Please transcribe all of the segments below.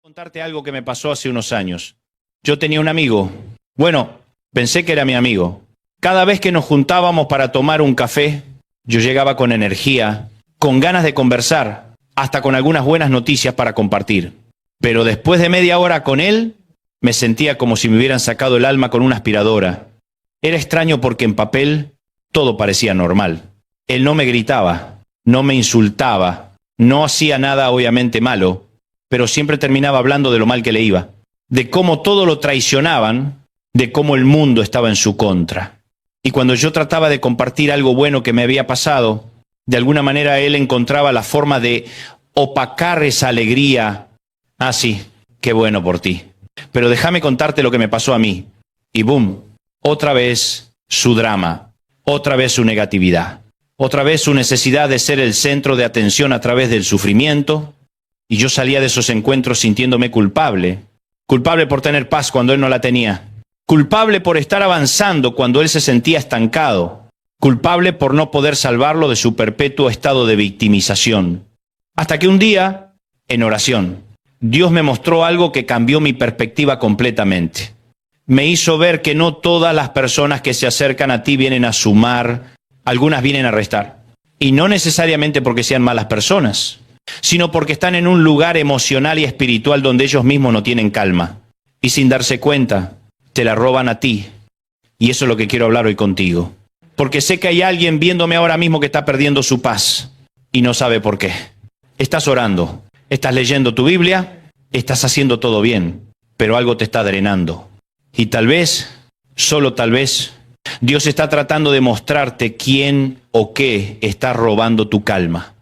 Contarte algo que me pasó hace unos años. Yo tenía un amigo. Bueno, pensé que era mi amigo. Cada vez que nos juntábamos para tomar un café, yo llegaba con energía, con ganas de conversar, hasta con algunas buenas noticias para compartir. Pero después de media hora con él, me sentía como si me hubieran sacado el alma con una aspiradora. Era extraño porque en papel todo parecía normal. Él no me gritaba, no me insultaba, no hacía nada obviamente malo, pero siempre terminaba hablando de lo mal que le iba, de cómo todo lo traicionaban, de cómo el mundo estaba en su contra. Y cuando yo trataba de compartir algo bueno que me había pasado, de alguna manera él encontraba la forma de opacar esa alegría. Ah, sí, qué bueno por ti. Pero déjame contarte lo que me pasó a mí. Y boom, otra vez su drama, otra vez su negatividad, otra vez su necesidad de ser el centro de atención a través del sufrimiento. Y yo salía de esos encuentros sintiéndome culpable. Culpable por tener paz cuando él no la tenía. Culpable por estar avanzando cuando él se sentía estancado. Culpable por no poder salvarlo de su perpetuo estado de victimización. Hasta que un día, en oración, Dios me mostró algo que cambió mi perspectiva completamente. Me hizo ver que no todas las personas que se acercan a ti vienen a sumar, algunas vienen a restar. Y no necesariamente porque sean malas personas, sino porque están en un lugar emocional y espiritual donde ellos mismos no tienen calma. Y sin darse cuenta, te la roban a ti. Y eso es lo que quiero hablar hoy contigo. Porque sé que hay alguien viéndome ahora mismo que está perdiendo su paz y no sabe por qué. Estás orando, estás leyendo tu Biblia, estás haciendo todo bien, pero algo te está drenando. Y tal vez, solo tal vez, Dios está tratando de mostrarte quién o qué está robando tu calma.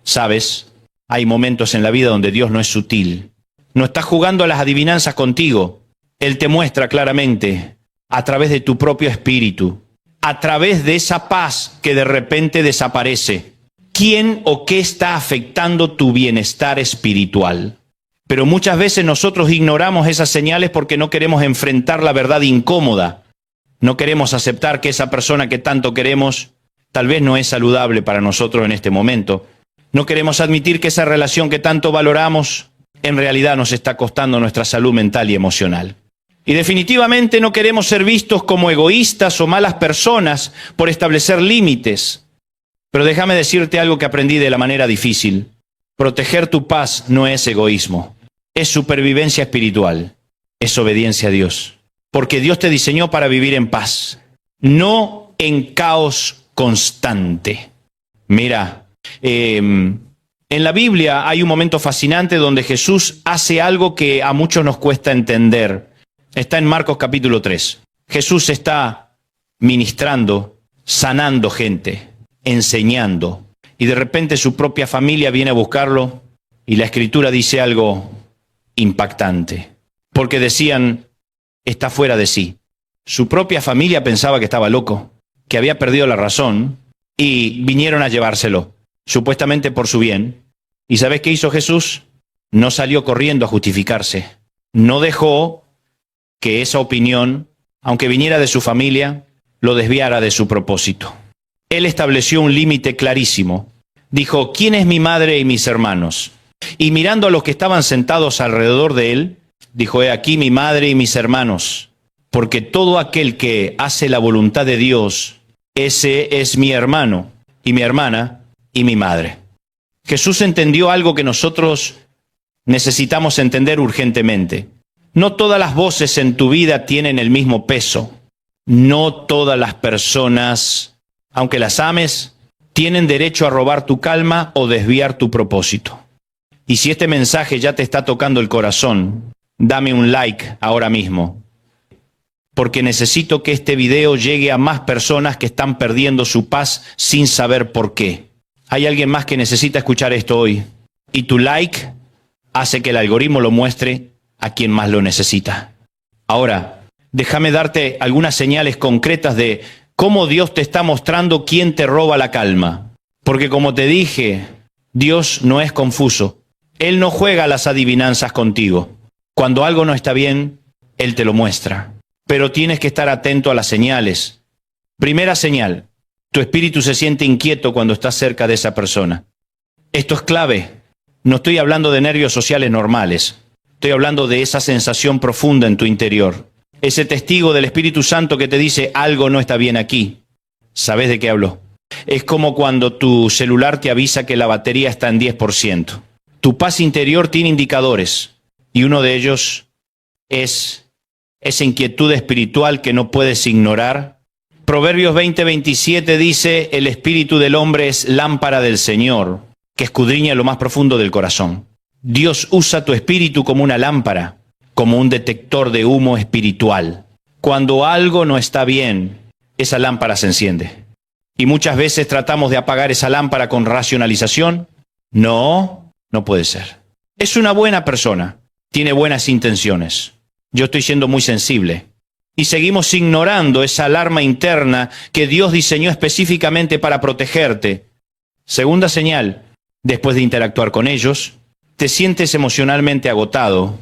¿Sabes? Hay momentos en la vida donde Dios no es sutil. No está jugando a las adivinanzas contigo. Él te muestra claramente, a través de tu propio espíritu, a través de esa paz que de repente desaparece, quién o qué está afectando tu bienestar espiritual. Pero muchas veces nosotros ignoramos esas señales porque no queremos enfrentar la verdad incómoda. No queremos aceptar que esa persona que tanto queremos tal vez no es saludable para nosotros en este momento. No queremos admitir que esa relación que tanto valoramos en realidad nos está costando nuestra salud mental y emocional. Y definitivamente no queremos ser vistos como egoístas o malas personas por establecer límites. Pero déjame decirte algo que aprendí de la manera difícil. Proteger tu paz no es egoísmo, es supervivencia espiritual, es obediencia a Dios. Porque Dios te diseñó para vivir en paz, no en caos constante. Mira, en la Biblia hay un momento fascinante donde Jesús hace algo que a muchos nos cuesta entender. Está en Marcos capítulo 3. Jesús está ministrando, sanando gente, enseñando. Y de repente su propia familia viene a buscarlo y la Escritura dice algo impactante. Porque decían, está fuera de sí. Su propia familia pensaba que estaba loco, que había perdido la razón y vinieron a llevárselo. Supuestamente por su bien. ¿Y sabes qué hizo Jesús? No salió corriendo a justificarse. No dejó que esa opinión, aunque viniera de su familia, lo desviara de su propósito. Él estableció un límite clarísimo. Dijo, ¿quién es mi madre y mis hermanos? Y mirando a los que estaban sentados alrededor de él, dijo, he aquí mi madre y mis hermanos, porque todo aquel que hace la voluntad de Dios, ese es mi hermano y mi hermana y mi madre. Jesús entendió algo que nosotros necesitamos entender urgentemente. No todas las voces en tu vida tienen el mismo peso. No todas las personas, aunque las ames, tienen derecho a robar tu calma o desviar tu propósito. Y si este mensaje ya te está tocando el corazón, dame un like ahora mismo. Porque necesito que este video llegue a más personas que están perdiendo su paz sin saber por qué. Hay alguien más que necesita escuchar esto hoy. Y tu like hace que el algoritmo lo muestre a quien más lo necesita. Ahora, déjame darte algunas señales concretas de cómo Dios te está mostrando quién te roba la calma. Porque como te dije, Dios no es confuso. Él no juega a las adivinanzas contigo. Cuando algo no está bien, Él te lo muestra. Pero tienes que estar atento a las señales. Primera señal, tu espíritu se siente inquieto cuando estás cerca de esa persona. Esto es clave. No estoy hablando de nervios sociales normales. Estoy hablando de esa sensación profunda en tu interior. Ese testigo del Espíritu Santo que te dice algo no está bien aquí. ¿Sabes de qué hablo? Es como cuando tu celular te avisa que la batería está en 10%. Tu paz interior tiene indicadores y uno de ellos es esa inquietud espiritual que no puedes ignorar. Proverbios 20:27 dice, el espíritu del hombre es lámpara del Señor, que escudriña lo más profundo del corazón. Dios usa tu espíritu como una lámpara, como un detector de humo espiritual. Cuando algo no está bien, esa lámpara se enciende. Y muchas veces tratamos de apagar esa lámpara con racionalización. No, no puede ser. Es una buena persona, tiene buenas intenciones. Yo estoy siendo muy sensible. Y seguimos ignorando esa alarma interna que Dios diseñó específicamente para protegerte. Segunda señal, después de interactuar con ellos, te sientes emocionalmente agotado.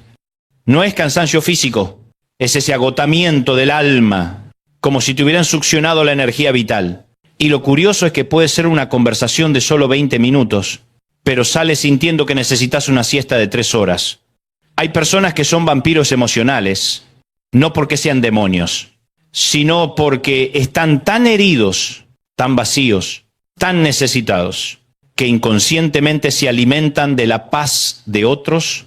No es cansancio físico, es ese agotamiento del alma, como si te hubieran succionado la energía vital. Y lo curioso es que puede ser una conversación de solo 20 minutos, pero sales sintiendo que necesitas una siesta de 3 horas. Hay personas que son vampiros emocionales, no porque sean demonios, sino porque están tan heridos, tan vacíos, tan necesitados, que inconscientemente se alimentan de la paz de otros.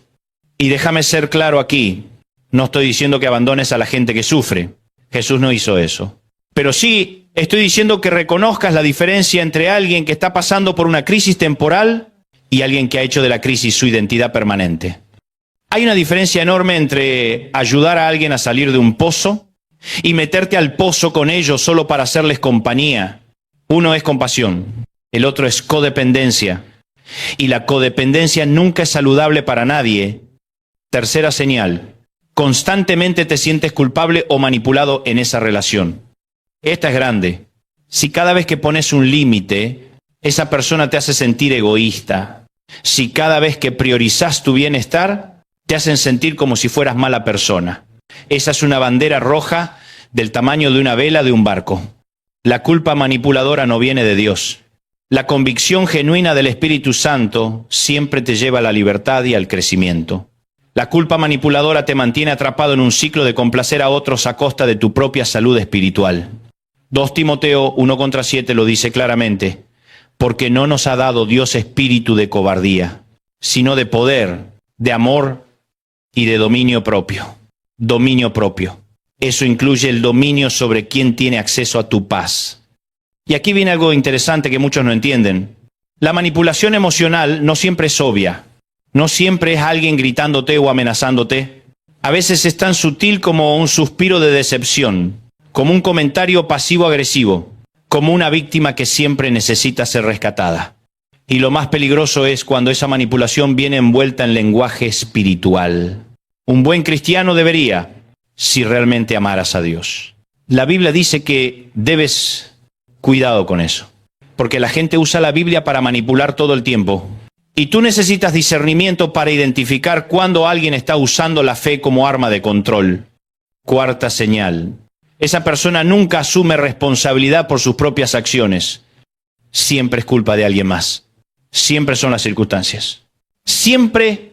Y déjame ser claro aquí, no estoy diciendo que abandones a la gente que sufre. Jesús no hizo eso. Pero sí estoy diciendo que reconozcas la diferencia entre alguien que está pasando por una crisis temporal y alguien que ha hecho de la crisis su identidad permanente. Hay una diferencia enorme entre ayudar a alguien a salir de un pozo y meterte al pozo con ellos solo para hacerles compañía. Uno es compasión, el otro es codependencia. Y la codependencia nunca es saludable para nadie. Tercera señal, constantemente te sientes culpable o manipulado en esa relación. Esta es grande. Si cada vez que pones un límite, esa persona te hace sentir egoísta. Si cada vez que priorizas tu bienestar, te hacen sentir como si fueras mala persona. Esa es una bandera roja del tamaño de una vela de un barco. La culpa manipuladora no viene de Dios. La convicción genuina del Espíritu Santo siempre te lleva a la libertad y al crecimiento. La culpa manipuladora te mantiene atrapado en un ciclo de complacer a otros a costa de tu propia salud espiritual. 2 Timoteo 1:7 lo dice claramente, porque no nos ha dado Dios espíritu de cobardía, sino de poder, de amor y de dominio propio. Dominio propio. Eso incluye el dominio sobre quién tiene acceso a tu paz. Y aquí viene algo interesante que muchos no entienden. La manipulación emocional no siempre es obvia. No siempre es alguien gritándote o amenazándote. A veces es tan sutil como un suspiro de decepción, como un comentario pasivo-agresivo, como una víctima que siempre necesita ser rescatada. Y lo más peligroso es cuando esa manipulación viene envuelta en lenguaje espiritual. Un buen cristiano debería, si realmente amaras a Dios. La Biblia dice que debes cuidado con eso, porque la gente usa la Biblia para manipular todo el tiempo. Y tú necesitas discernimiento para identificar cuando alguien está usando la fe como arma de control. Cuarta señal. Esa persona nunca asume responsabilidad por sus propias acciones. Siempre es culpa de alguien más. Siempre son las circunstancias. Siempre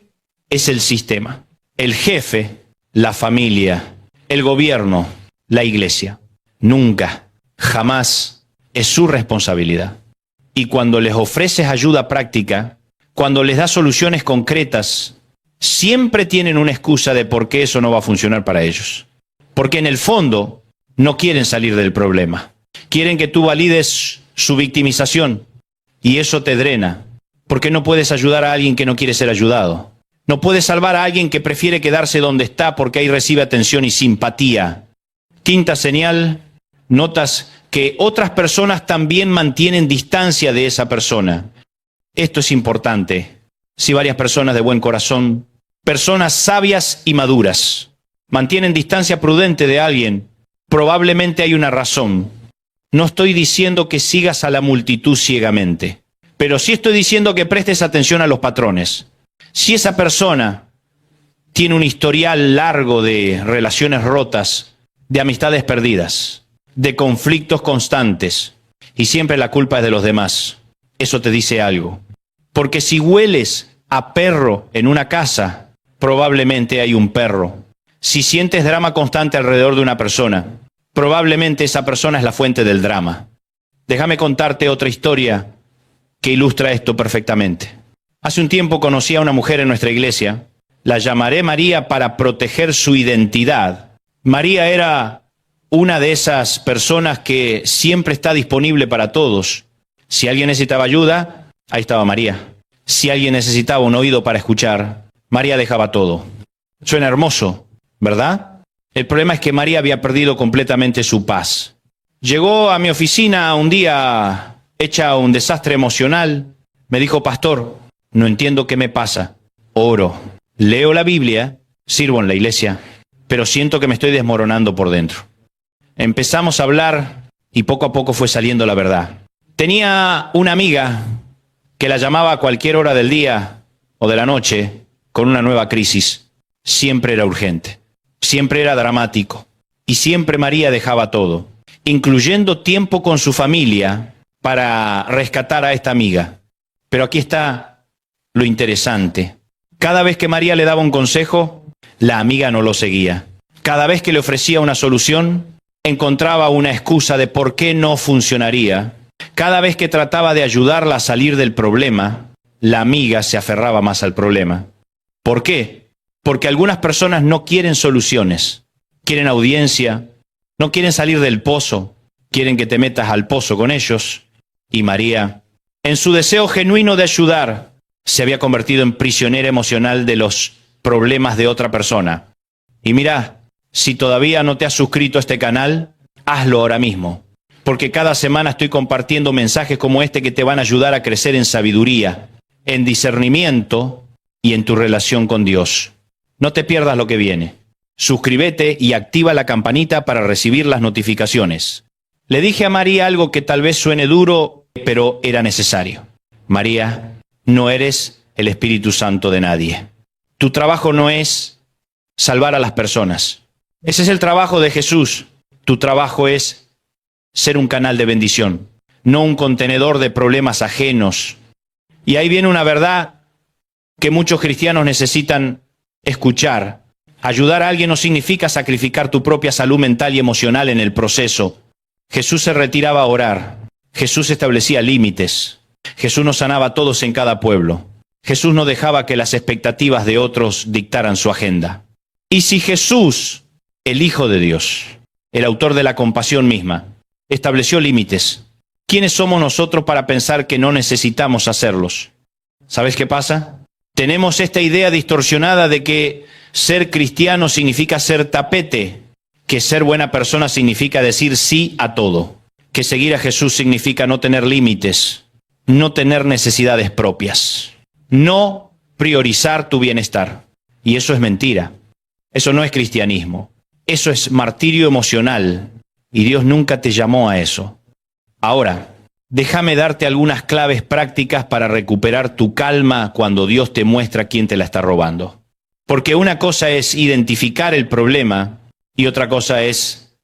es el sistema, el jefe, la familia, el gobierno, la iglesia. Nunca, jamás es su responsabilidad. Y cuando les ofreces ayuda práctica, cuando les das soluciones concretas, siempre tienen una excusa de por qué eso no va a funcionar para ellos. Porque en el fondo no quieren salir del problema. Quieren que tú valides su victimización y eso te drena. Porque no puedes ayudar a alguien que no quiere ser ayudado. No puedes salvar a alguien que prefiere quedarse donde está porque ahí recibe atención y simpatía. Quinta señal, notas que otras personas también mantienen distancia de esa persona. Esto es importante. Si varias personas de buen corazón, personas sabias y maduras, mantienen distancia prudente de alguien, probablemente hay una razón. No estoy diciendo que sigas a la multitud ciegamente, pero sí estoy diciendo que prestes atención a los patrones. Si esa persona tiene un historial largo de relaciones rotas, de amistades perdidas, de conflictos constantes, y siempre la culpa es de los demás, eso te dice algo. Porque si hueles a perro en una casa, probablemente hay un perro. Si sientes drama constante alrededor de una persona, probablemente esa persona es la fuente del drama. Déjame contarte otra historia que ilustra esto perfectamente. Hace un tiempo conocí a una mujer en nuestra iglesia. La llamaré María para proteger su identidad. María era una de esas personas que siempre está disponible para todos. Si alguien necesitaba ayuda, ahí estaba María. Si alguien necesitaba un oído para escuchar, María dejaba todo. Suena hermoso, ¿verdad? El problema es que María había perdido completamente su paz. Llegó a mi oficina un día hecha un desastre emocional. Me dijo, pastor, no entiendo qué me pasa. Oro, leo la Biblia, sirvo en la iglesia, pero siento que me estoy desmoronando por dentro. Empezamos a hablar y poco a poco fue saliendo la verdad. Tenía una amiga que la llamaba a cualquier hora del día o de la noche con una nueva crisis. Siempre era urgente, siempre era dramático y siempre María dejaba todo, incluyendo tiempo con su familia para rescatar a esta amiga. Pero aquí está lo interesante. Cada vez que María le daba un consejo, la amiga no lo seguía. Cada vez que le ofrecía una solución, encontraba una excusa de por qué no funcionaría. Cada vez que trataba de ayudarla a salir del problema, la amiga se aferraba más al problema. ¿Por qué? Porque algunas personas no quieren soluciones, quieren audiencia, no quieren salir del pozo, quieren que te metas al pozo con ellos. Y María, en su deseo genuino de ayudar, se había convertido en prisionera emocional de los problemas de otra persona. Y mira, si todavía no te has suscrito a este canal, hazlo ahora mismo. Porque cada semana estoy compartiendo mensajes como este que te van a ayudar a crecer en sabiduría, en discernimiento y en tu relación con Dios. No te pierdas lo que viene. Suscríbete y activa la campanita para recibir las notificaciones. Le dije a María algo que tal vez suene duro, pero era necesario. María, no eres el Espíritu Santo de nadie. Tu trabajo no es salvar a las personas. Ese es el trabajo de Jesús. Tu trabajo es ser un canal de bendición, no un contenedor de problemas ajenos. Y ahí viene una verdad que muchos cristianos necesitan escuchar. Ayudar a alguien no significa sacrificar tu propia salud mental y emocional en el proceso. Jesús se retiraba a orar. Jesús establecía límites. Jesús nos sanaba a todos en cada pueblo. Jesús no dejaba que las expectativas de otros dictaran su agenda. Y si Jesús, el Hijo de Dios, el autor de la compasión misma, estableció límites, ¿quiénes somos nosotros para pensar que no necesitamos hacerlos? ¿Sabes qué pasa? Tenemos esta idea distorsionada de que ser cristiano significa ser tapete, que ser buena persona significa decir sí a todo, que seguir a Jesús significa no tener límites, no tener necesidades propias, no priorizar tu bienestar. Y eso es mentira. Eso no es cristianismo. Eso es martirio emocional. Y Dios nunca te llamó a eso. Ahora, déjame darte algunas claves prácticas para recuperar tu calma cuando Dios te muestra quién te la está robando. Porque una cosa es identificar el problema y otra cosa es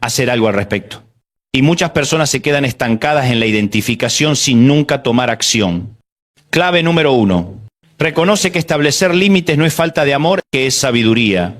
hacer algo al respecto. Y muchas personas se quedan estancadas en la identificación sin nunca tomar acción. Clave número 1. Reconoce que establecer límites no es falta de amor, que es sabiduría.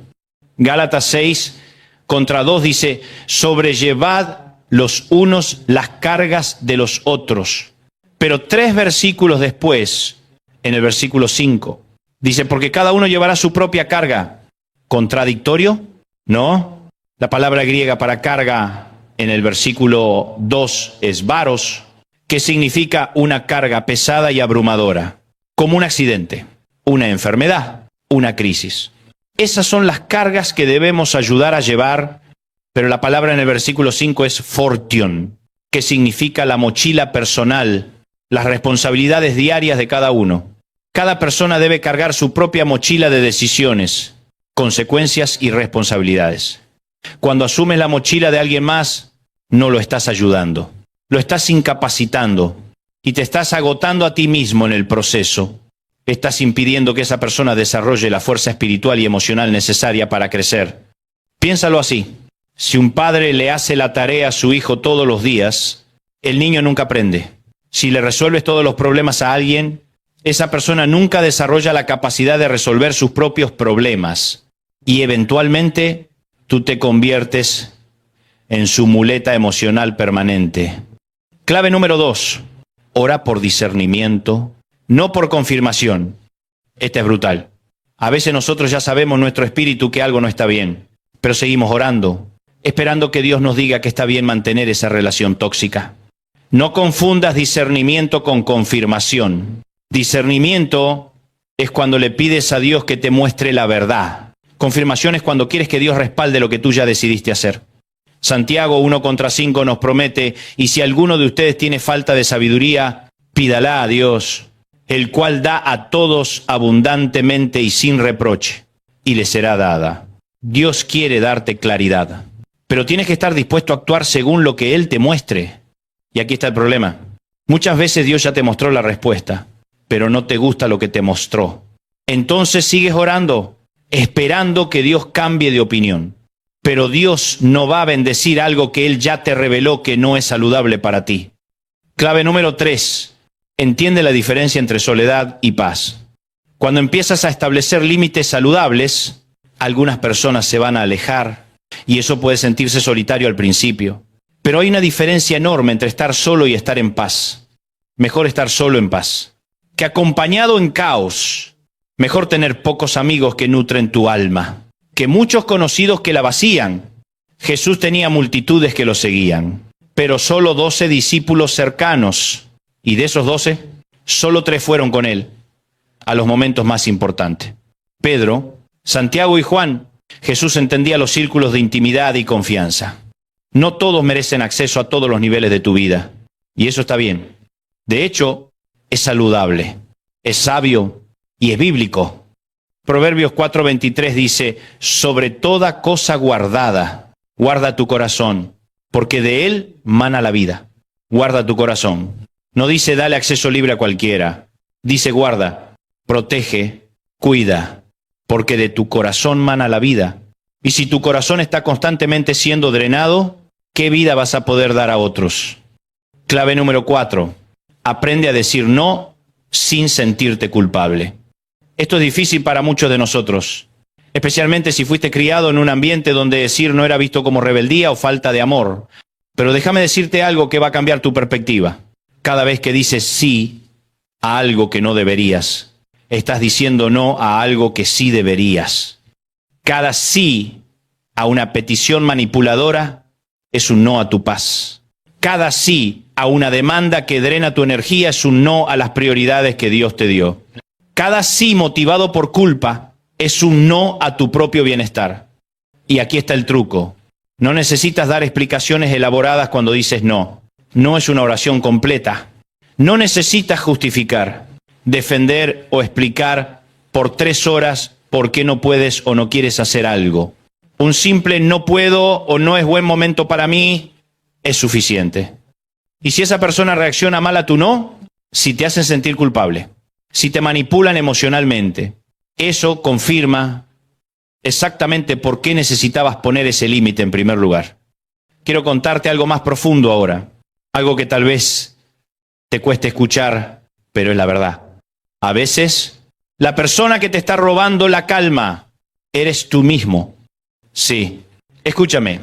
Gálatas 6:2 dice, sobrellevad los unos las cargas de los otros. Pero 3 versículos después, en el versículo 5, dice, porque cada uno llevará su propia carga. ¿Contradictorio? No. La palabra griega para carga en el versículo 2 es varos, que significa una carga pesada y abrumadora, como un accidente, una enfermedad, una crisis. Esas son las cargas que debemos ayudar a llevar, pero la palabra en el versículo 5 es fortion, que significa la mochila personal, las responsabilidades diarias de cada uno. Cada persona debe cargar su propia mochila de decisiones, consecuencias y responsabilidades. Cuando asumes la mochila de alguien más, no lo estás ayudando, lo estás incapacitando y te estás agotando a ti mismo en el proceso. Estás impidiendo que esa persona desarrolle la fuerza espiritual y emocional necesaria para crecer. Piénsalo así. Si un padre le hace la tarea a su hijo todos los días, el niño nunca aprende. Si le resuelves todos los problemas a alguien, esa persona nunca desarrolla la capacidad de resolver sus propios problemas y eventualmente tú te conviertes en su muleta emocional permanente. Clave número 2, ora por discernimiento, no por confirmación. Esta es brutal. A veces nosotros ya sabemos en nuestro espíritu que algo no está bien, pero seguimos orando, esperando que Dios nos diga que está bien mantener esa relación tóxica. No confundas discernimiento con confirmación. Discernimiento es cuando le pides a Dios que te muestre la verdad. Confirmación es cuando quieres que Dios respalde lo que tú ya decidiste hacer. Santiago 1:5 nos promete, y si alguno de ustedes tiene falta de sabiduría, pídala a Dios, el cual da a todos abundantemente y sin reproche, y le será dada. Dios quiere darte claridad, pero tienes que estar dispuesto a actuar según lo que Él te muestre. Y aquí está el problema. Muchas veces Dios ya te mostró la respuesta, pero no te gusta lo que te mostró. Entonces sigues orando, esperando que Dios cambie de opinión. Pero Dios no va a bendecir algo que Él ya te reveló que no es saludable para ti. Clave número 3. Entiende la diferencia entre soledad y paz. Cuando empiezas a establecer límites saludables, algunas personas se van a alejar y eso puede sentirse solitario al principio. Pero hay una diferencia enorme entre estar solo y estar en paz. Mejor estar solo en paz que acompañado en caos. Mejor tener pocos amigos que nutren tu alma que muchos conocidos que la vacían. Jesús tenía multitudes que lo seguían, pero solo 12 discípulos cercanos. Y de esos 12, solo 3 fueron con él a los momentos más importantes. Pedro, Santiago y Juan. Jesús entendía los círculos de intimidad y confianza. No todos merecen acceso a todos los niveles de tu vida. Y eso está bien. De hecho, es saludable, es sabio y es bíblico. Proverbios 4:23 dice, sobre toda cosa guardada, guarda tu corazón, porque de él mana la vida. Guarda tu corazón. No dice dale acceso libre a cualquiera. Dice guarda, protege, cuida, porque de tu corazón mana la vida. Y si tu corazón está constantemente siendo drenado, ¿qué vida vas a poder dar a otros? Clave número 4. Aprende a decir no sin sentirte culpable. Esto es difícil para muchos de nosotros, especialmente si fuiste criado en un ambiente donde decir no era visto como rebeldía o falta de amor. Pero déjame decirte algo que va a cambiar tu perspectiva. Cada vez que dices sí a algo que no deberías, estás diciendo no a algo que sí deberías. Cada sí a una petición manipuladora es un no a tu paz. Cada sí a una demanda que drena tu energía es un no a las prioridades que Dios te dio. Cada sí motivado por culpa es un no a tu propio bienestar. Y aquí está el truco. No necesitas dar explicaciones elaboradas cuando dices no. No es una oración completa. No necesitas justificar, defender o explicar por 3 horas por qué no puedes o no quieres hacer algo. Un simple no puedo o no es buen momento para mí es suficiente. Y si esa persona reacciona mal a tu no, si te hacen sentir culpable, si te manipulan emocionalmente, eso confirma exactamente por qué necesitabas poner ese límite en primer lugar. Quiero contarte algo más profundo ahora, algo que tal vez te cueste escuchar, pero es la verdad. A veces, la persona que te está robando la calma eres tú mismo. Sí, escúchame,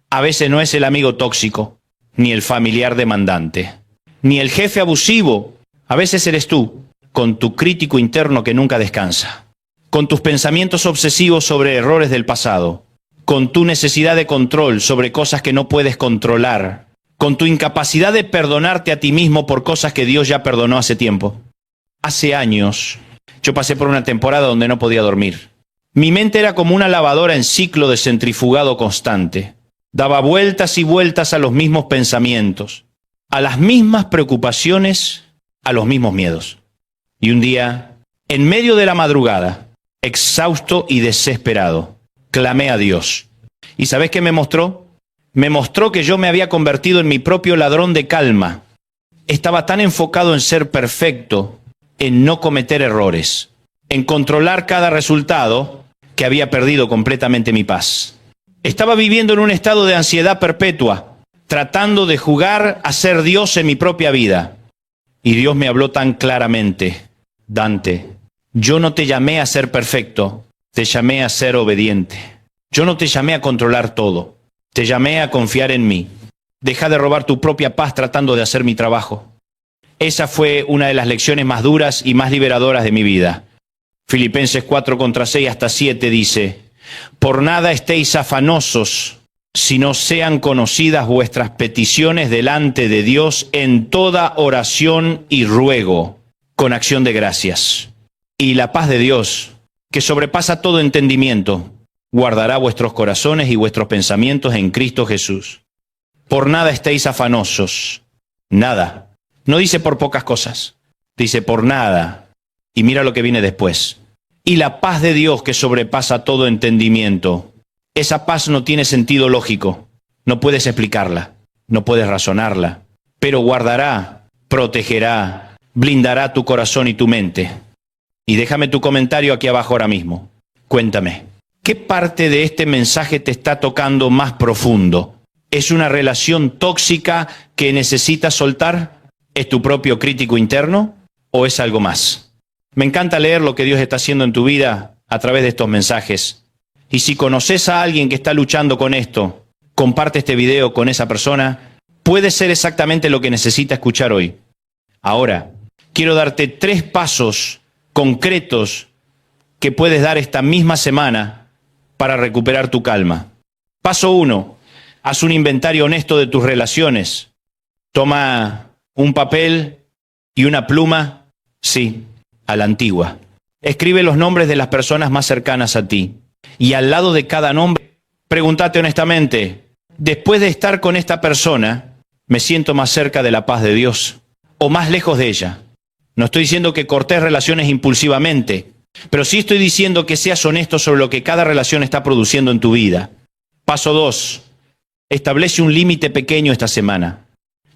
a veces no es el amigo tóxico, ni el familiar demandante, ni el jefe abusivo. A veces eres tú, con tu crítico interno que nunca descansa, con tus pensamientos obsesivos sobre errores del pasado, con tu necesidad de control sobre cosas que no puedes controlar, con tu incapacidad de perdonarte a ti mismo por cosas que Dios ya perdonó hace tiempo. Hace años, yo pasé por una temporada donde no podía dormir. Mi mente era como una lavadora en ciclo de centrifugado constante. Daba vueltas y vueltas a los mismos pensamientos, a las mismas preocupaciones, a los mismos miedos. Y un día, en medio de la madrugada, exhausto y desesperado, clamé a Dios. ¿Y sabes qué me mostró? Me mostró que yo me había convertido en mi propio ladrón de calma. Estaba tan enfocado en ser perfecto, en no cometer errores, en controlar cada resultado, que había perdido completamente mi paz. Estaba viviendo en un estado de ansiedad perpetua, tratando de jugar a ser Dios en mi propia vida. Y Dios me habló tan claramente. Dante, yo no te llamé a ser perfecto, te llamé a ser obediente. Yo no te llamé a controlar todo, te llamé a confiar en mí. Deja de robar tu propia paz tratando de hacer mi trabajo. Esa fue una de las lecciones más duras y más liberadoras de mi vida. Filipenses 4:6-7 dice, por nada estéis afanosos, sino sean conocidas vuestras peticiones delante de Dios en toda oración y ruego, con acción de gracias. Y la paz de Dios, que sobrepasa todo entendimiento, guardará vuestros corazones y vuestros pensamientos en Cristo Jesús. Por nada estéis afanosos, nada. No dice por pocas cosas, dice por nada. Y mira lo que viene después. Y la paz de Dios que sobrepasa todo entendimiento. Esa paz no tiene sentido lógico, no puedes explicarla, no puedes razonarla, pero guardará, protegerá, blindará tu corazón y tu mente. Y déjame tu comentario aquí abajo ahora mismo. Cuéntame, ¿qué parte de este mensaje te está tocando más profundo? ¿Es una relación tóxica que necesitas soltar? ¿Es tu propio crítico interno? ¿O es algo más? Me encanta leer lo que Dios está haciendo en tu vida a través de estos mensajes. Y si conoces a alguien que está luchando con esto, comparte este video con esa persona. Puede ser exactamente lo que necesita escuchar hoy. Ahora, quiero darte 3 pasos concretos que puedes dar esta misma semana para recuperar tu calma. Paso 1. Haz un inventario honesto de tus relaciones. Toma un papel y una pluma, sí, a la antigua. Escribe los nombres de las personas más cercanas a ti. Y al lado de cada nombre, pregúntate honestamente, después de estar con esta persona, ¿me siento más cerca de la paz de Dios o más lejos de ella? No estoy diciendo que cortes relaciones impulsivamente, pero sí estoy diciendo que seas honesto sobre lo que cada relación está produciendo en tu vida. Paso 2. Establece un límite pequeño esta semana.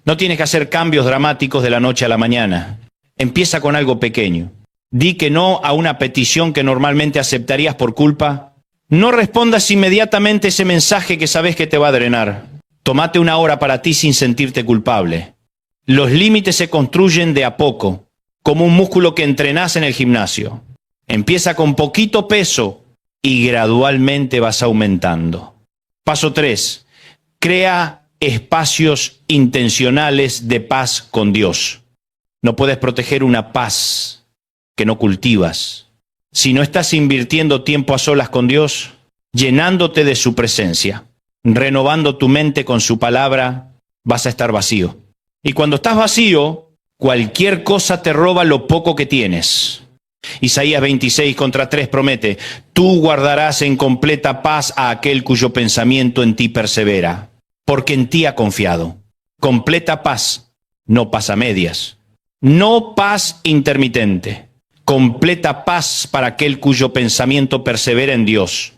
No tienes que hacer cambios dramáticos de la noche a la mañana. Empieza con algo pequeño. Di que no a una petición que normalmente aceptarías por culpa. No respondas inmediatamente ese mensaje que sabes que te va a drenar. Tómate una hora para ti sin sentirte culpable. Los límites se construyen de a poco, como un músculo que entrenás en el gimnasio. Empieza con poquito peso y gradualmente vas aumentando. Paso 3. Crea espacios intencionales de paz con Dios. No puedes proteger una paz que no cultivas. Si no estás invirtiendo tiempo a solas con Dios, llenándote de su presencia, renovando tu mente con su palabra, vas a estar vacío. Y cuando estás vacío, cualquier cosa te roba lo poco que tienes. Isaías 26:3 promete, tú guardarás en completa paz a aquel cuyo pensamiento en ti persevera, porque en ti ha confiado. Completa paz, no paz a medias, no paz intermitente. Completa paz para aquel cuyo pensamiento persevera en Dios.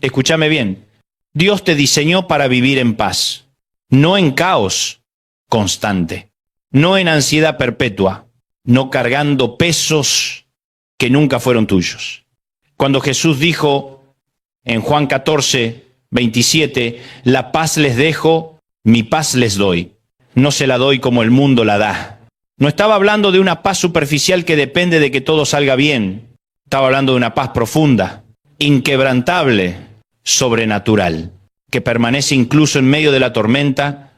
Escúchame bien, Dios te diseñó para vivir en paz, no en caos constante, no en ansiedad perpetua, no cargando pesos que nunca fueron tuyos. Cuando Jesús dijo en Juan 14:27, la paz les dejo, mi paz les doy, no se la doy como el mundo la da. No estaba hablando de una paz superficial que depende de que todo salga bien. Estaba hablando de una paz profunda, inquebrantable, sobrenatural, que permanece incluso en medio de la tormenta,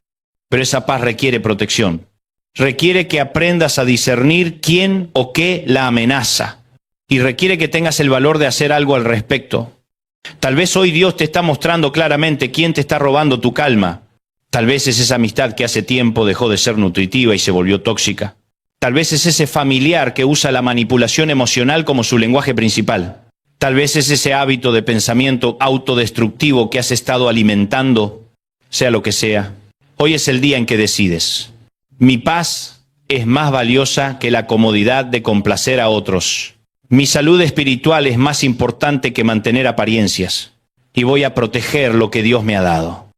pero esa paz requiere protección. Requiere que aprendas a discernir quién o qué la amenaza, y requiere que tengas el valor de hacer algo al respecto. Tal vez hoy Dios te está mostrando claramente quién te está robando tu calma. Tal vez es esa amistad que hace tiempo dejó de ser nutritiva y se volvió tóxica. Tal vez es ese familiar que usa la manipulación emocional como su lenguaje principal. Tal vez es ese hábito de pensamiento autodestructivo que has estado alimentando, sea lo que sea. Hoy es el día en que decides. Mi paz es más valiosa que la comodidad de complacer a otros. Mi salud espiritual es más importante que mantener apariencias. Y voy a proteger lo que Dios me ha dado.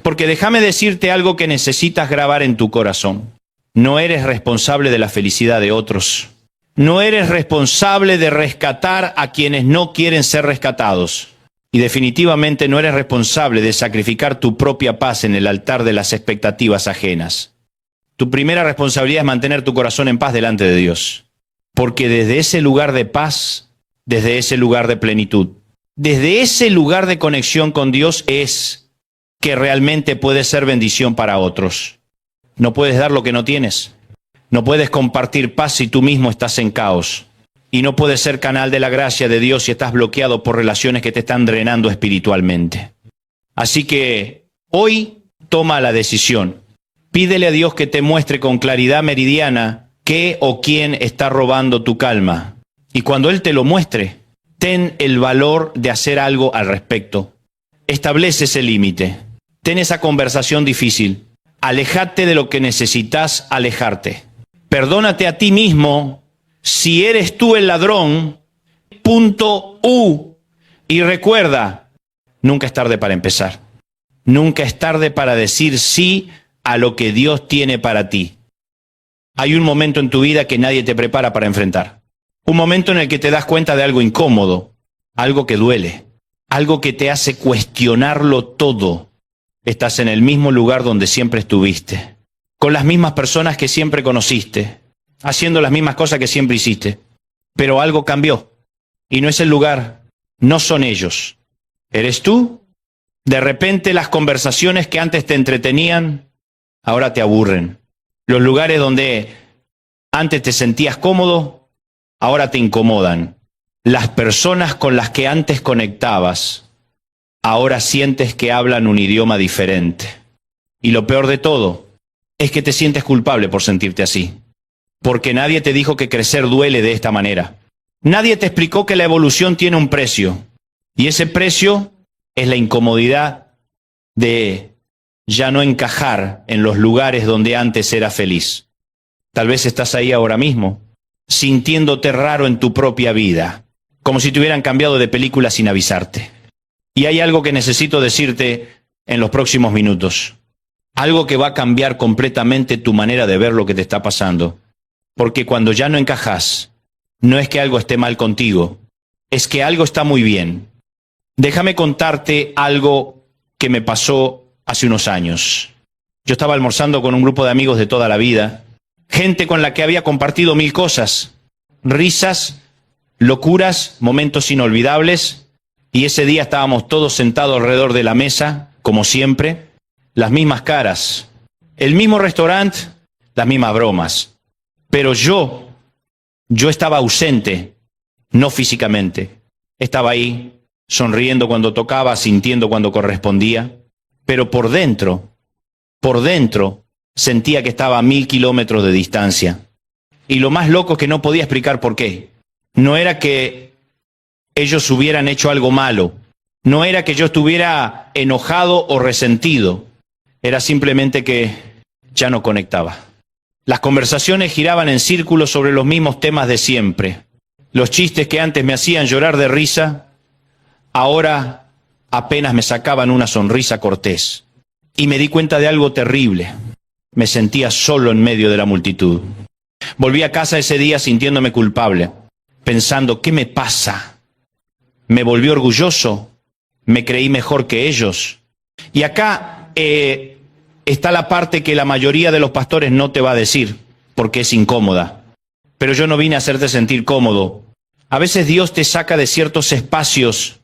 Porque déjame decirte algo que necesitas grabar en tu corazón. No eres responsable de la felicidad de otros. No eres responsable de rescatar a quienes no quieren ser rescatados. Y definitivamente no eres responsable de sacrificar tu propia paz en el altar de las expectativas ajenas. Tu primera responsabilidad es mantener tu corazón en paz delante de Dios. Porque desde ese lugar de paz, desde ese lugar de plenitud, desde ese lugar de conexión con Dios es que realmente puedes ser bendición para otros. No puedes dar lo que no tienes. No puedes compartir paz si tú mismo estás en caos. Y no puedes ser canal de la gracia de Dios si estás bloqueado por relaciones que te están drenando espiritualmente. Así que hoy toma la decisión. Pídele a Dios que te muestre con claridad meridiana qué o quién está robando tu calma. Y cuando Él te lo muestre, ten el valor de hacer algo al respecto. Establece ese límite. Ten esa conversación difícil. Alejate de lo que necesitas alejarte. Perdónate a ti mismo si eres tú el ladrón. Punto U. Y recuerda, nunca es tarde para empezar. Nunca es tarde para decir sí a lo que Dios tiene para ti. Hay un momento en tu vida que nadie te prepara para enfrentar. Un momento en el que te das cuenta de algo incómodo, algo que duele, algo que te hace cuestionarlo todo. Estás en el mismo lugar donde siempre estuviste, con las mismas personas que siempre conociste, haciendo las mismas cosas que siempre hiciste. Pero algo cambió. Y no es el lugar, no son ellos. ¿Eres tú? De repente las conversaciones que antes te entretenían, ahora te aburren. Los lugares donde antes te sentías cómodo, ahora te incomodan. Las personas con las que antes conectabas, ahora sientes que hablan un idioma diferente. Y lo peor de todo es que te sientes culpable por sentirte así. Porque nadie te dijo que crecer duele de esta manera. Nadie te explicó que la evolución tiene un precio. Y ese precio es la incomodidad de ya no encajar en los lugares donde antes era feliz. Tal vez estás ahí ahora mismo, sintiéndote raro en tu propia vida, como si te hubieran cambiado de película sin avisarte. Y hay algo que necesito decirte en los próximos minutos. Algo que va a cambiar completamente tu manera de ver lo que te está pasando. Porque cuando ya no encajas, no es que algo esté mal contigo, es que algo está muy bien. Déjame contarte algo que me pasó hace unos años. Yo estaba almorzando con un grupo de amigos de toda la vida, gente con la que había compartido mil cosas, risas, locuras, momentos inolvidables, y ese día estábamos todos sentados alrededor de la mesa, como siempre, las mismas caras, el mismo restaurante, las mismas bromas. Pero yo estaba ausente, no físicamente. Estaba ahí, sonriendo cuando tocaba, sintiendo cuando correspondía. Pero por dentro, sentía que estaba a 1000 kilómetros de distancia. Y lo más loco es que no podía explicar por qué. No era que ellos hubieran hecho algo malo. No era que yo estuviera enojado o resentido. Era simplemente que ya no conectaba. Las conversaciones giraban en círculos sobre los mismos temas de siempre. Los chistes que antes me hacían llorar de risa, ahora apenas me sacaban una sonrisa cortés. Y me di cuenta de algo terrible. Me sentía solo en medio de la multitud. Volví a casa ese día sintiéndome culpable, pensando, ¿qué me pasa? Me volví orgulloso, me creí mejor que ellos. Y acá está la parte que la mayoría de los pastores no te va a decir, porque es incómoda. Pero yo no vine a hacerte sentir cómodo. A veces Dios te saca de ciertos espacios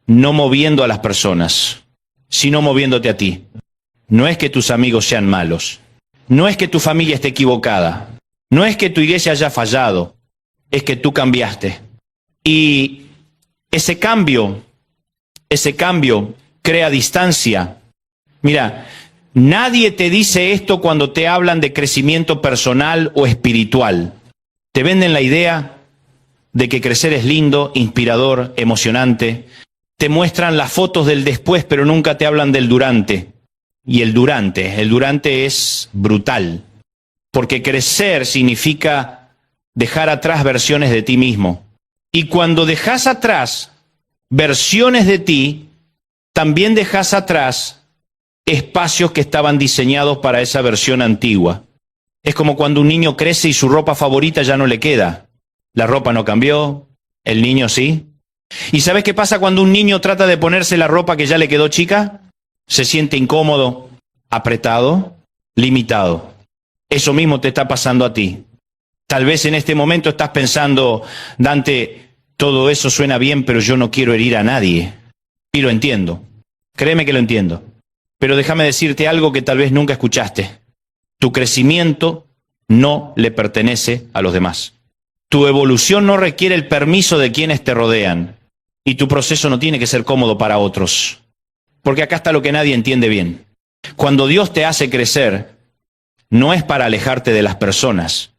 no moviendo a las personas, sino moviéndote a ti. No es que tus amigos sean malos. No es que tu familia esté equivocada. No es que tu iglesia haya fallado. Es que tú cambiaste. Y ese cambio crea distancia. Mira, nadie te dice esto cuando te hablan de crecimiento personal o espiritual. Te venden la idea de que crecer es lindo, inspirador, emocionante. Te muestran las fotos del después, pero nunca te hablan del durante. Y el durante es brutal. Porque crecer significa dejar atrás versiones de ti mismo. Y cuando dejas atrás versiones de ti, también dejas atrás espacios que estaban diseñados para esa versión antigua. Es como cuando un niño crece y su ropa favorita ya no le queda. La ropa no cambió, el niño sí. ¿Y sabes qué pasa cuando un niño trata de ponerse la ropa que ya le quedó chica? Se siente incómodo, apretado, limitado. Eso mismo te está pasando a ti. Tal vez en este momento estás pensando, Dante, todo eso suena bien, pero yo no quiero herir a nadie. Y lo entiendo. Créeme que lo entiendo. Pero déjame decirte algo que tal vez nunca escuchaste. Tu crecimiento no le pertenece a los demás. Tu evolución no requiere el permiso de quienes te rodean. Y tu proceso no tiene que ser cómodo para otros. Porque acá está lo que nadie entiende bien. Cuando Dios te hace crecer, no es para alejarte de las personas.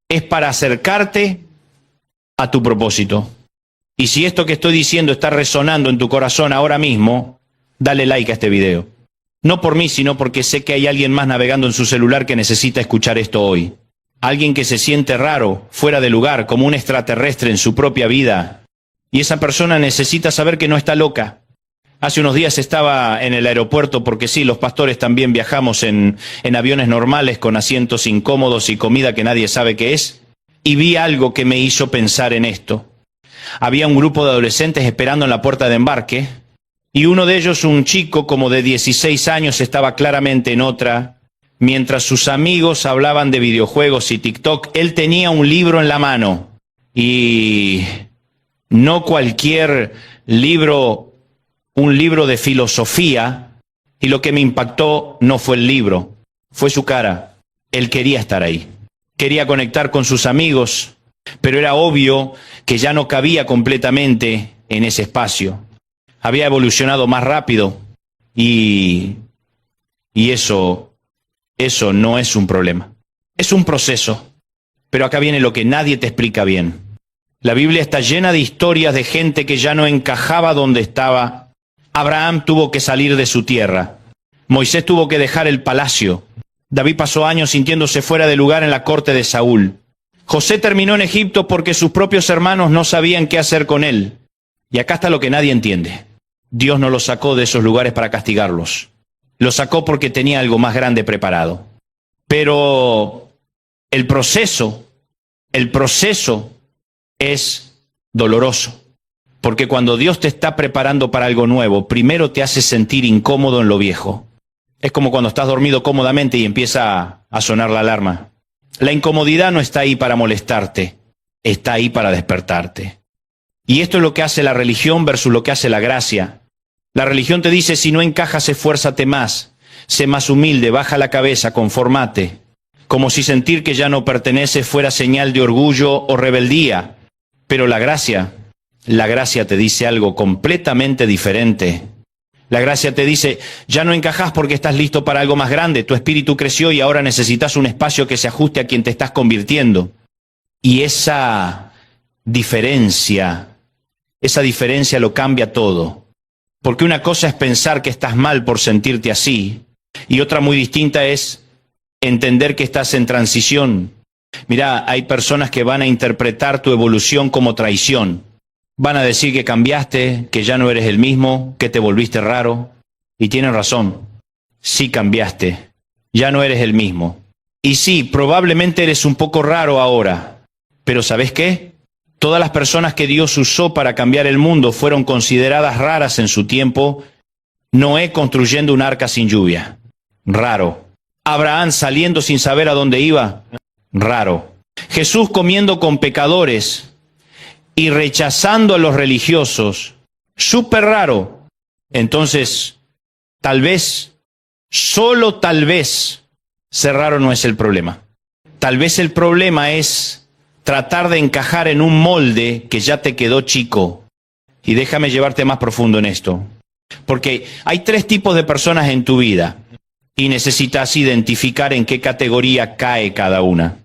Es para acercarte a tu propósito. Y si esto que estoy diciendo está resonando en tu corazón ahora mismo, dale like a este video. No por mí, sino porque sé que hay alguien más navegando en su celular que necesita escuchar esto hoy. Alguien que se siente raro, fuera de lugar, como un extraterrestre en su propia vida. Y esa persona necesita saber que no está loca. Hace unos días estaba en el aeropuerto, porque sí, los pastores también viajamos en aviones normales con asientos incómodos y comida que nadie sabe qué es. Y vi algo que me hizo pensar en esto. Había un grupo de adolescentes esperando en la puerta de embarque. Y uno de ellos, un chico como de 16 años, estaba claramente en otra. Mientras sus amigos hablaban de videojuegos y TikTok, él tenía un libro en la mano. Y no cualquier libro, un libro de filosofía. Y lo que me impactó no fue el libro, fue su cara. Él quería estar ahí. Quería conectar con sus amigos, pero era obvio que ya no cabía completamente en ese espacio. Había evolucionado más rápido y eso no es un problema. Es un proceso, pero acá viene lo que nadie te explica bien. La Biblia está llena de historias de gente que ya no encajaba donde estaba. Abraham tuvo que salir de su tierra. Moisés tuvo que dejar el palacio. David pasó años sintiéndose fuera de lugar en la corte de Saúl. José terminó en Egipto porque sus propios hermanos no sabían qué hacer con él. Y acá está lo que nadie entiende. Dios no los sacó de esos lugares para castigarlos. Los sacó porque tenía algo más grande preparado. Pero el proceso es doloroso. Porque cuando Dios te está preparando para algo nuevo, primero te hace sentir incómodo en lo viejo. Es como cuando estás dormido cómodamente y empieza a sonar la alarma. La incomodidad no está ahí para molestarte, está ahí para despertarte. Y esto es lo que hace la religión versus lo que hace la gracia. La religión te dice, si no encajas, esfuérzate más, sé más humilde, baja la cabeza, conformate. Como si sentir que ya no perteneces fuera señal de orgullo o rebeldía. Pero la gracia te dice algo completamente diferente. La gracia te dice, ya no encajás porque estás listo para algo más grande, tu espíritu creció y ahora necesitas un espacio que se ajuste a quien te estás convirtiendo. Y esa diferencia lo cambia todo. Porque una cosa es pensar que estás mal por sentirte así, y otra muy distinta es entender que estás en transición. Mira, hay personas que van a interpretar tu evolución como traición. Van a decir que cambiaste, que ya no eres el mismo, que te volviste raro. Y tienen razón. Sí cambiaste. Ya no eres el mismo. Y sí, probablemente eres un poco raro ahora. Pero ¿sabes qué? Todas las personas que Dios usó para cambiar el mundo fueron consideradas raras en su tiempo. Noé construyendo un arca sin lluvia. Raro. Abraham saliendo sin saber a dónde iba. Raro. Jesús comiendo con pecadores y rechazando a los religiosos, súper raro. Entonces, tal vez, solo tal vez, ser raro no es el problema. Tal vez el problema es tratar de encajar en un molde que ya te quedó chico. Y déjame llevarte más profundo en esto. Porque hay 3 tipos de personas en tu vida y necesitas identificar en qué categoría cae cada una.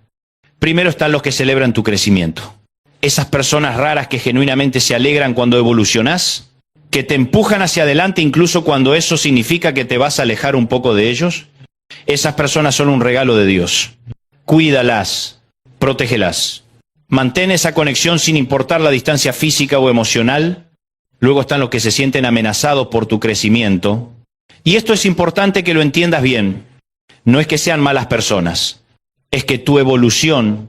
Primero están los que celebran tu crecimiento. Esas personas raras que genuinamente se alegran cuando evolucionás, que te empujan hacia adelante incluso cuando eso significa que te vas a alejar un poco de ellos. Esas personas son un regalo de Dios. Cuídalas, protégelas. Mantén esa conexión sin importar la distancia física o emocional. Luego están los que se sienten amenazados por tu crecimiento. Y esto es importante que lo entiendas bien. No es que sean malas personas, es que tu evolución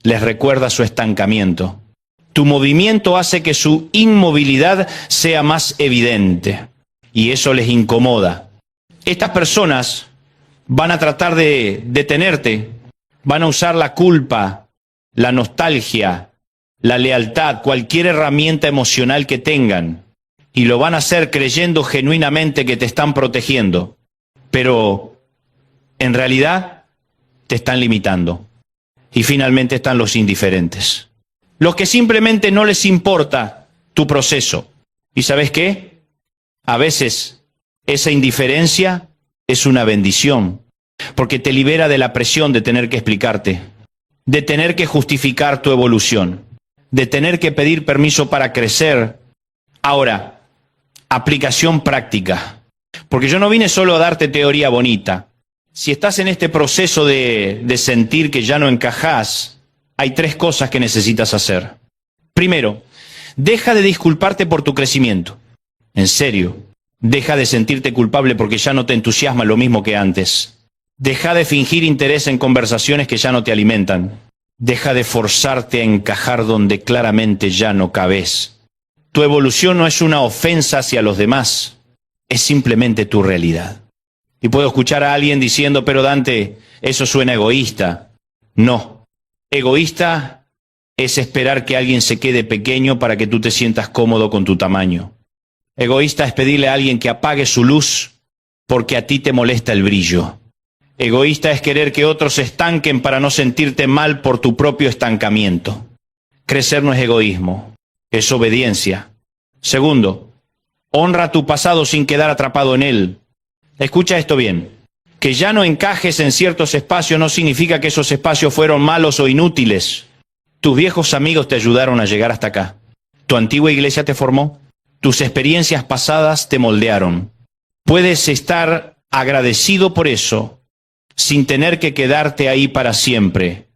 les recuerda su estancamiento. Tu movimiento hace que su inmovilidad sea más evidente y eso les incomoda. Estas personas van a tratar de detenerte, van a usar la culpa la nostalgia, la lealtad, cualquier herramienta emocional que tengan, y lo van a hacer creyendo genuinamente que te están protegiendo, pero en realidad te están limitando. Y finalmente están los indiferentes, los que simplemente no les importa tu proceso. ¿Y sabes qué? A veces esa indiferencia es una bendición, porque te libera de la presión de tener que explicarte, de tener que justificar tu evolución, de tener que pedir permiso para crecer. Ahora, aplicación práctica, porque yo no vine solo a darte teoría bonita. Si estás en este proceso de sentir que ya no encajás, hay 3 cosas que necesitas hacer. Primero, deja de disculparte por tu crecimiento. En serio, deja de sentirte culpable porque ya no te entusiasma lo mismo que antes. Deja de fingir interés en conversaciones que ya no te alimentan. Deja de forzarte a encajar donde claramente ya no cabes. Tu evolución no es una ofensa hacia los demás, es simplemente tu realidad. Y puedo escuchar a alguien diciendo, pero Dante, eso suena egoísta. No, egoísta es esperar que alguien se quede pequeño para que tú te sientas cómodo con tu tamaño. Egoísta es pedirle a alguien que apague su luz porque a ti te molesta el brillo. Egoísta es querer que otros se estanquen para no sentirte mal por tu propio estancamiento. Crecer no es egoísmo, es obediencia. Segundo, honra tu pasado sin quedar atrapado en él. Escucha esto bien. Que ya no encajes en ciertos espacios no significa que esos espacios fueron malos o inútiles. Tus viejos amigos te ayudaron a llegar hasta acá. Tu antigua iglesia te formó. Tus experiencias pasadas te moldearon. Puedes estar agradecido por eso sin tener que quedarte ahí para siempre.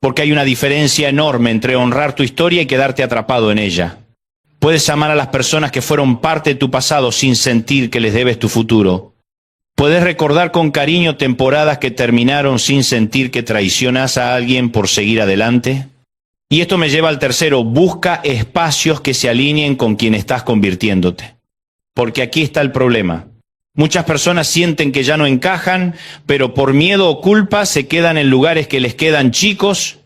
Porque hay una diferencia enorme entre honrar tu historia y quedarte atrapado en ella. Puedes amar a las personas que fueron parte de tu pasado sin sentir que les debes tu futuro. Puedes recordar con cariño temporadas que terminaron sin sentir que traicionas a alguien por seguir adelante. Y esto me lleva al tercero, busca espacios que se alineen con quien estás convirtiéndote. Porque aquí está el problema. Muchas personas sienten que ya no encajan, pero por miedo o culpa se quedan en lugares que les quedan chicos,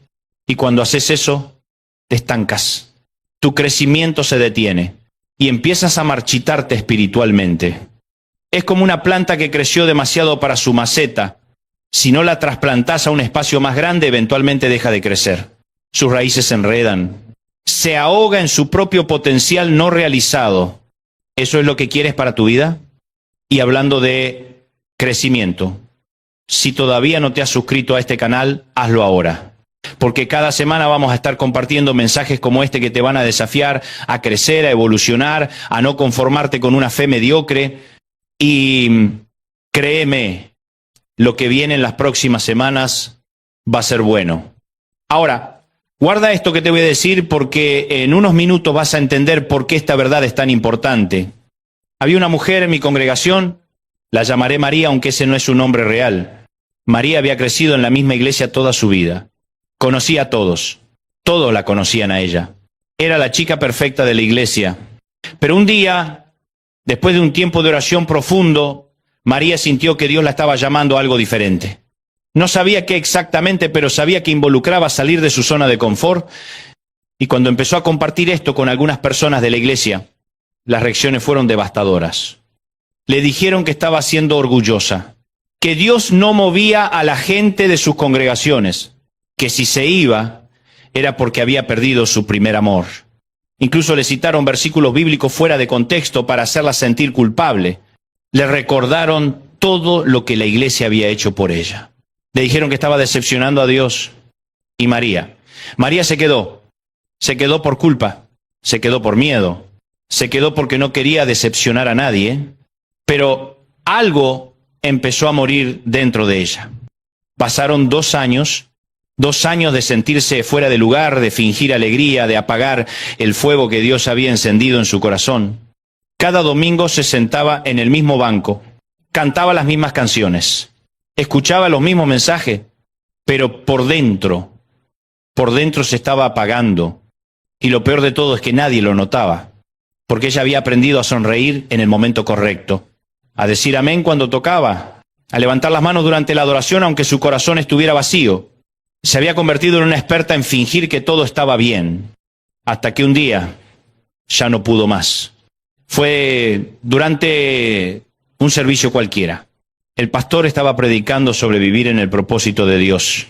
y cuando haces eso, te estancas. Tu crecimiento se detiene y empiezas a marchitarte espiritualmente. Es como una planta que creció demasiado para su maceta. Si no la trasplantas a un espacio más grande, eventualmente deja de crecer. Sus raíces se enredan. Se ahoga en su propio potencial no realizado. ¿Eso es lo que quieres para tu vida? Y hablando de crecimiento, si todavía no te has suscrito a este canal, hazlo ahora. Porque cada semana vamos a estar compartiendo mensajes como este que te van a desafiar a crecer, a evolucionar, a no conformarte con una fe mediocre. Y créeme, lo que viene en las próximas semanas va a ser bueno. Ahora, guarda esto que te voy a decir porque en unos minutos vas a entender por qué esta verdad es tan importante. Había una mujer en mi congregación, la llamaré María, aunque ese no es su nombre real. María había crecido en la misma iglesia toda su vida. Conocía a todos la conocían a ella. Era la chica perfecta de la iglesia. Pero un día, después de un tiempo de oración profundo, María sintió que Dios la estaba llamando a algo diferente. No sabía qué exactamente, pero sabía que involucraba salir de su zona de confort. Y cuando empezó a compartir esto con algunas personas de la iglesia, las reacciones fueron devastadoras. Le dijeron que estaba siendo orgullosa, que Dios no movía a la gente de sus congregaciones, que si se iba era porque había perdido su primer amor. Incluso le citaron versículos bíblicos fuera de contexto para hacerla sentir culpable. Le recordaron todo lo que la iglesia había hecho por ella. Le dijeron que estaba decepcionando a Dios. Y María se quedó por culpa, se quedó por miedo, se quedó porque no quería decepcionar a nadie, pero algo empezó a morir dentro de ella. Pasaron 2 años de sentirse fuera de lugar, de fingir alegría, de apagar el fuego que Dios había encendido en su corazón. Cada domingo se sentaba en el mismo banco, cantaba las mismas canciones, escuchaba los mismos mensajes, pero por dentro se estaba apagando. Y lo peor de todo es que nadie lo notaba, porque ella había aprendido a sonreír en el momento correcto, a decir amén cuando tocaba, a levantar las manos durante la adoración aunque su corazón estuviera vacío. Se había convertido en una experta en fingir que todo estaba bien, hasta que un día ya no pudo más. Fue durante un servicio cualquiera. El pastor estaba predicando sobre vivir en el propósito de Dios,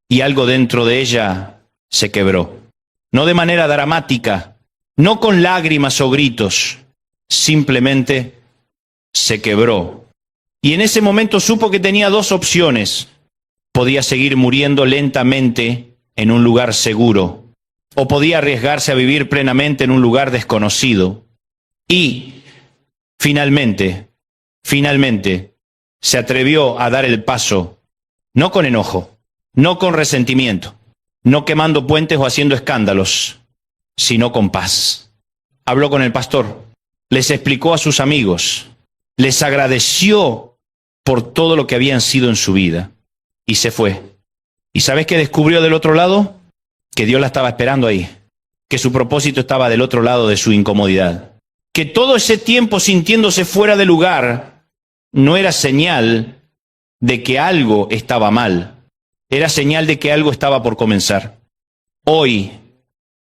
y algo dentro de ella se quebró. No de manera dramática, no con lágrimas o gritos, simplemente se quebró. Y en ese momento supo que tenía dos opciones. Podía seguir muriendo lentamente en un lugar seguro, o podía arriesgarse a vivir plenamente en un lugar desconocido. Y finalmente, se atrevió a dar el paso, no con enojo, no con resentimiento, no quemando puentes o haciendo escándalos, sino con paz. Habló con el pastor, les explicó a sus amigos, les agradeció por todo lo que habían sido en su vida, y se fue. ¿Y sabes qué descubrió del otro lado? Que Dios la estaba esperando ahí, que su propósito estaba del otro lado de su incomodidad, que todo ese tiempo sintiéndose fuera de lugar no era señal de que algo estaba mal, era señal de que algo estaba por comenzar. Hoy,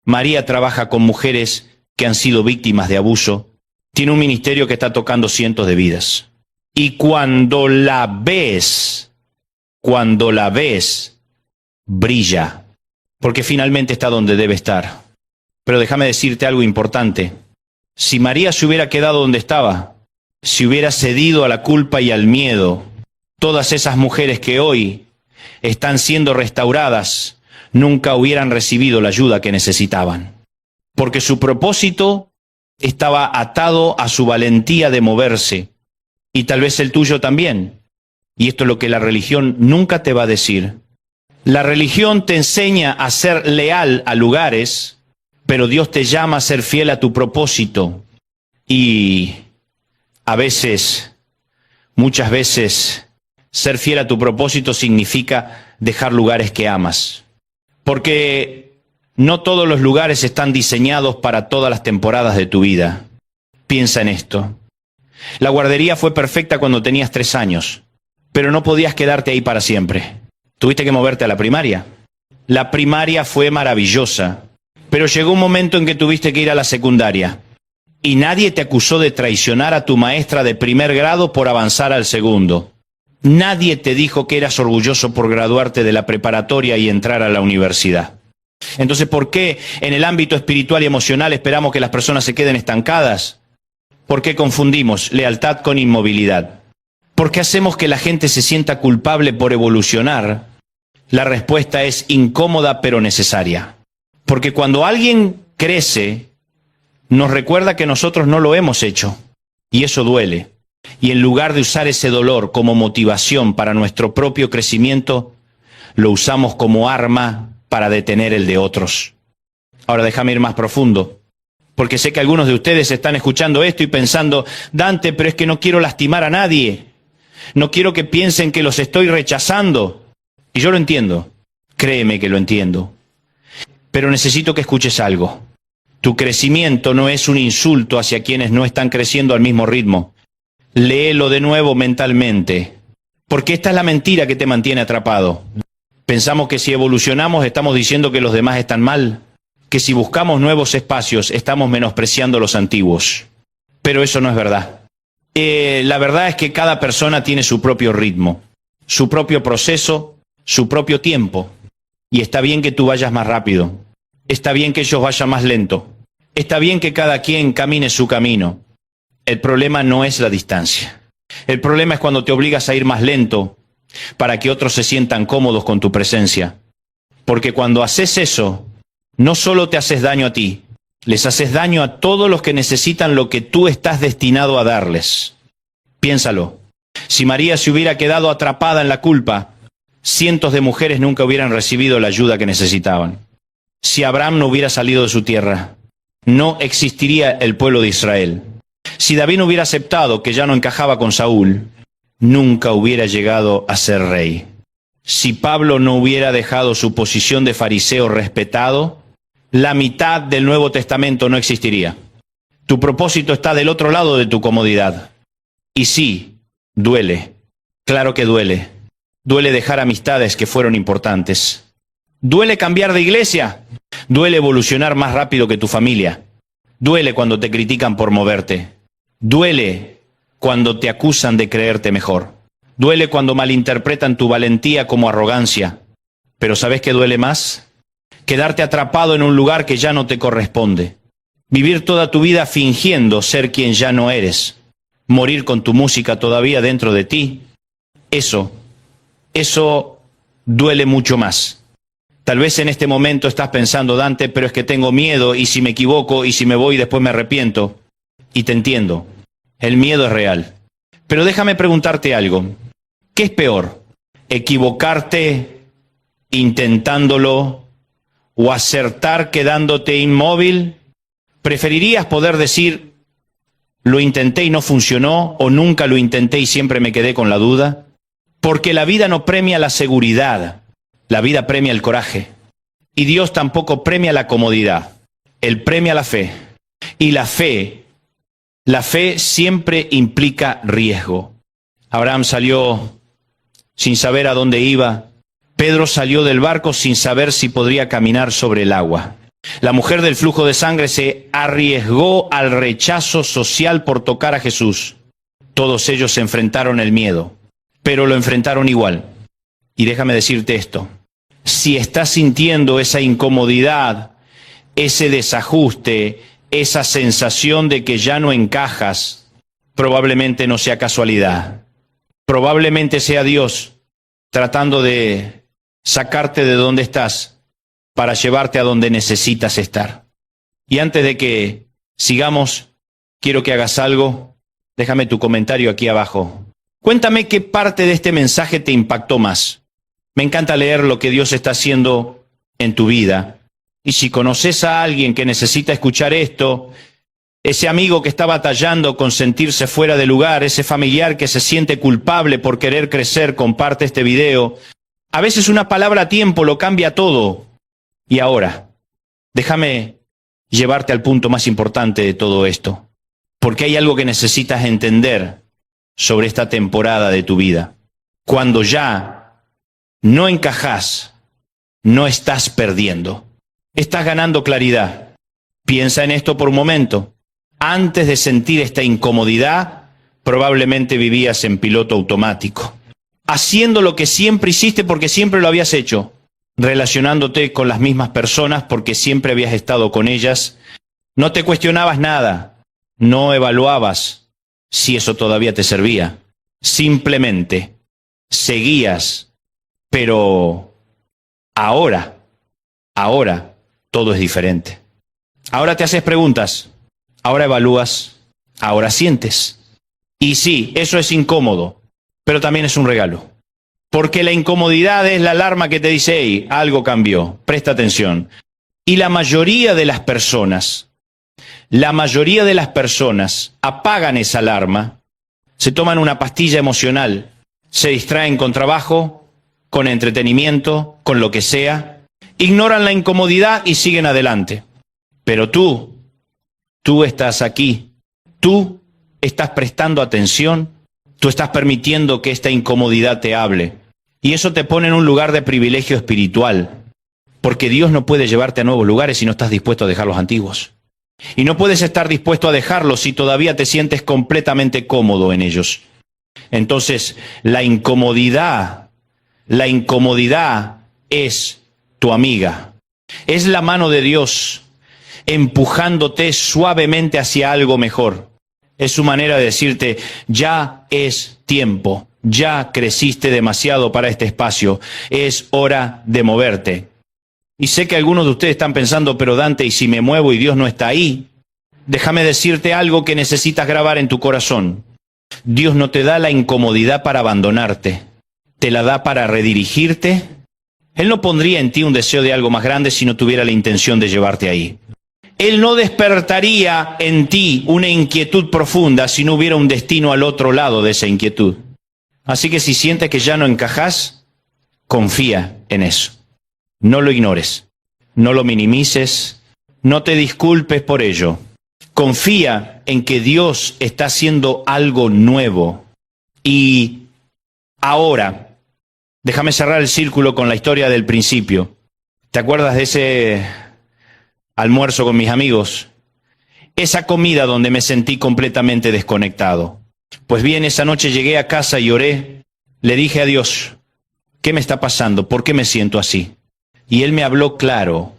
María trabaja con mujeres que han sido víctimas de abuso, tiene un ministerio que está tocando cientos de vidas. Y cuando la ves, brilla, porque finalmente está donde debe estar. Pero déjame decirte algo importante. Si María se hubiera quedado donde estaba, si hubiera cedido a la culpa y al miedo, todas esas mujeres que hoy están siendo restauradas, nunca hubieran recibido la ayuda que necesitaban. Porque su propósito estaba atado a su valentía de moverse, y tal vez el tuyo también. Y esto es lo que la religión nunca te va a decir. La religión te enseña a ser leal a lugares, pero Dios te llama a ser fiel a tu propósito. Y a veces, muchas veces, ser fiel a tu propósito significa dejar lugares que amas. Porque no todos los lugares están diseñados para todas las temporadas de tu vida. Piensa en esto. La guardería fue perfecta cuando tenías 3 años, pero no podías quedarte ahí para siempre. Tuviste que moverte a la primaria. La primaria fue maravillosa, pero llegó un momento en que tuviste que ir a la secundaria. Y nadie te acusó de traicionar a tu maestra de primer grado por avanzar al segundo. Nadie te dijo que eras orgulloso por graduarte de la preparatoria y entrar a la universidad. Entonces, ¿por qué en el ámbito espiritual y emocional esperamos que las personas se queden estancadas? ¿Por qué confundimos lealtad con inmovilidad? ¿Por qué hacemos que la gente se sienta culpable por evolucionar? La respuesta es incómoda pero necesaria. Porque cuando alguien crece, nos recuerda que nosotros no lo hemos hecho. Y eso duele. Y en lugar de usar ese dolor como motivación para nuestro propio crecimiento, lo usamos como arma para detener el de otros. Ahora déjame ir más profundo, porque sé que algunos de ustedes están escuchando esto y pensando, Dante, pero es que no quiero lastimar a nadie. No quiero que piensen que los estoy rechazando. Y yo lo entiendo, créeme que lo entiendo. Pero necesito que escuches algo. Tu crecimiento no es un insulto hacia quienes no están creciendo al mismo ritmo. Léelo de nuevo mentalmente, porque esta es la mentira que te mantiene atrapado. Pensamos que si evolucionamos estamos diciendo que los demás están mal, que si buscamos nuevos espacios estamos menospreciando los antiguos. Pero eso no es verdad. La verdad es que cada persona tiene su propio ritmo, su propio proceso, su propio tiempo. Y está bien que tú vayas más rápido, está bien que ellos vayan más lento, está bien que cada quien camine su camino. El problema no es la distancia. El problema es cuando te obligas a ir más lento para que otros se sientan cómodos con tu presencia. Porque cuando haces eso, no solo te haces daño a ti, les haces daño a todos los que necesitan lo que tú estás destinado a darles. Piénsalo. Si María se hubiera quedado atrapada en la culpa, cientos de mujeres nunca hubieran recibido la ayuda que necesitaban. Si Abraham no hubiera salido de su tierra, no existiría el pueblo de Israel. Si David no hubiera aceptado que ya no encajaba con Saúl, nunca hubiera llegado a ser rey. Si Pablo no hubiera dejado su posición de fariseo respetado, la mitad del Nuevo Testamento no existiría. Tu propósito está del otro lado de tu comodidad. Y sí, duele. Claro que duele. Duele dejar amistades que fueron importantes. ¿Duele cambiar de iglesia? Duele evolucionar más rápido que tu familia. Duele cuando te critican por moverte. Duele cuando te acusan de creerte mejor. Duele cuando malinterpretan tu valentía como arrogancia. Pero ¿sabes qué duele más? Quedarte atrapado en un lugar que ya no te corresponde. Vivir toda tu vida fingiendo ser quien ya no eres. Morir con tu música todavía dentro de ti. Eso duele mucho más. Tal vez en este momento estás pensando, Dante, pero es que tengo miedo, y si me equivoco, y si me voy después me arrepiento. Y te entiendo, el miedo es real. Pero déjame preguntarte algo. ¿Qué es peor? ¿Equivocarte intentándolo o acertar quedándote inmóvil? ¿Preferirías poder decir, lo intenté y no funcionó, o nunca lo intenté y siempre me quedé con la duda? Porque la vida no premia la seguridad, la vida premia el coraje. Y Dios tampoco premia la comodidad, Él premia la fe. Y la fe siempre implica riesgo. Abraham salió sin saber a dónde iba. Pedro salió del barco sin saber si podría caminar sobre el agua. La mujer del flujo de sangre se arriesgó al rechazo social por tocar a Jesús. Todos ellos enfrentaron el miedo, pero lo enfrentaron igual. Y déjame decirte esto, si estás sintiendo esa incomodidad, ese desajuste, esa sensación de que ya no encajas, probablemente no sea casualidad. Probablemente sea Dios tratando de sacarte de donde estás para llevarte a donde necesitas estar. Y antes de que sigamos, quiero que hagas algo. Déjame tu comentario aquí abajo. Cuéntame qué parte de este mensaje te impactó más. Me encanta leer lo que Dios está haciendo en tu vida. Y si conoces a alguien que necesita escuchar esto, ese amigo que está batallando con sentirse fuera de lugar, ese familiar que se siente culpable por querer crecer, comparte este video. A veces una palabra a tiempo lo cambia todo. Y ahora, déjame llevarte al punto más importante de todo esto, porque hay algo que necesitas entender sobre esta temporada de tu vida. Cuando ya no encajas, no estás perdiendo, estás ganando claridad. Piensa en esto por un momento. Antes de sentir esta incomodidad, probablemente vivías en piloto automático, haciendo lo que siempre hiciste porque siempre lo habías hecho, relacionándote con las mismas personas porque siempre habías estado con ellas. No te cuestionabas nada, no evaluabas si eso todavía te servía. Simplemente seguías, pero ahora todo es diferente. Ahora te haces preguntas, ahora evalúas, ahora sientes. Y sí, eso es incómodo, pero también es un regalo. Porque la incomodidad es la alarma que te dice, hey, algo cambió, presta atención. Y la mayoría de las personas apagan esa alarma, se toman una pastilla emocional, se distraen con trabajo, con entretenimiento, con lo que sea, ignoran la incomodidad y siguen adelante. Pero tú estás aquí, tú estás prestando atención, tú estás permitiendo que esta incomodidad te hable. Y eso te pone en un lugar de privilegio espiritual. Porque Dios no puede llevarte a nuevos lugares si no estás dispuesto a dejar los antiguos. Y no puedes estar dispuesto a dejarlos si todavía te sientes completamente cómodo en ellos. Entonces, la incomodidad es tu amiga. Es la mano de Dios empujándote suavemente hacia algo mejor. Es su manera de decirte, ya es tiempo, ya creciste demasiado para este espacio, es hora de moverte. Y sé que algunos de ustedes están pensando, pero Dante, ¿y si me muevo y Dios no está ahí? Déjame decirte algo que necesitas grabar en tu corazón. Dios no te da la incomodidad para abandonarte, te la da para redirigirte. Él no pondría en ti un deseo de algo más grande si no tuviera la intención de llevarte ahí. Él no despertaría en ti una inquietud profunda si no hubiera un destino al otro lado de esa inquietud. Así que si sientes que ya no encajas, confía en eso. No lo ignores, no lo minimices, no te disculpes por ello. Confía en que Dios está haciendo algo nuevo. Y ahora, déjame cerrar el círculo con la historia del principio. ¿Te acuerdas de ese almuerzo con mis amigos? Esa comida donde me sentí completamente desconectado. Pues bien, esa noche llegué a casa y oré. Le dije a Dios, ¿qué me está pasando? ¿Por qué me siento así? Y Él me habló claro,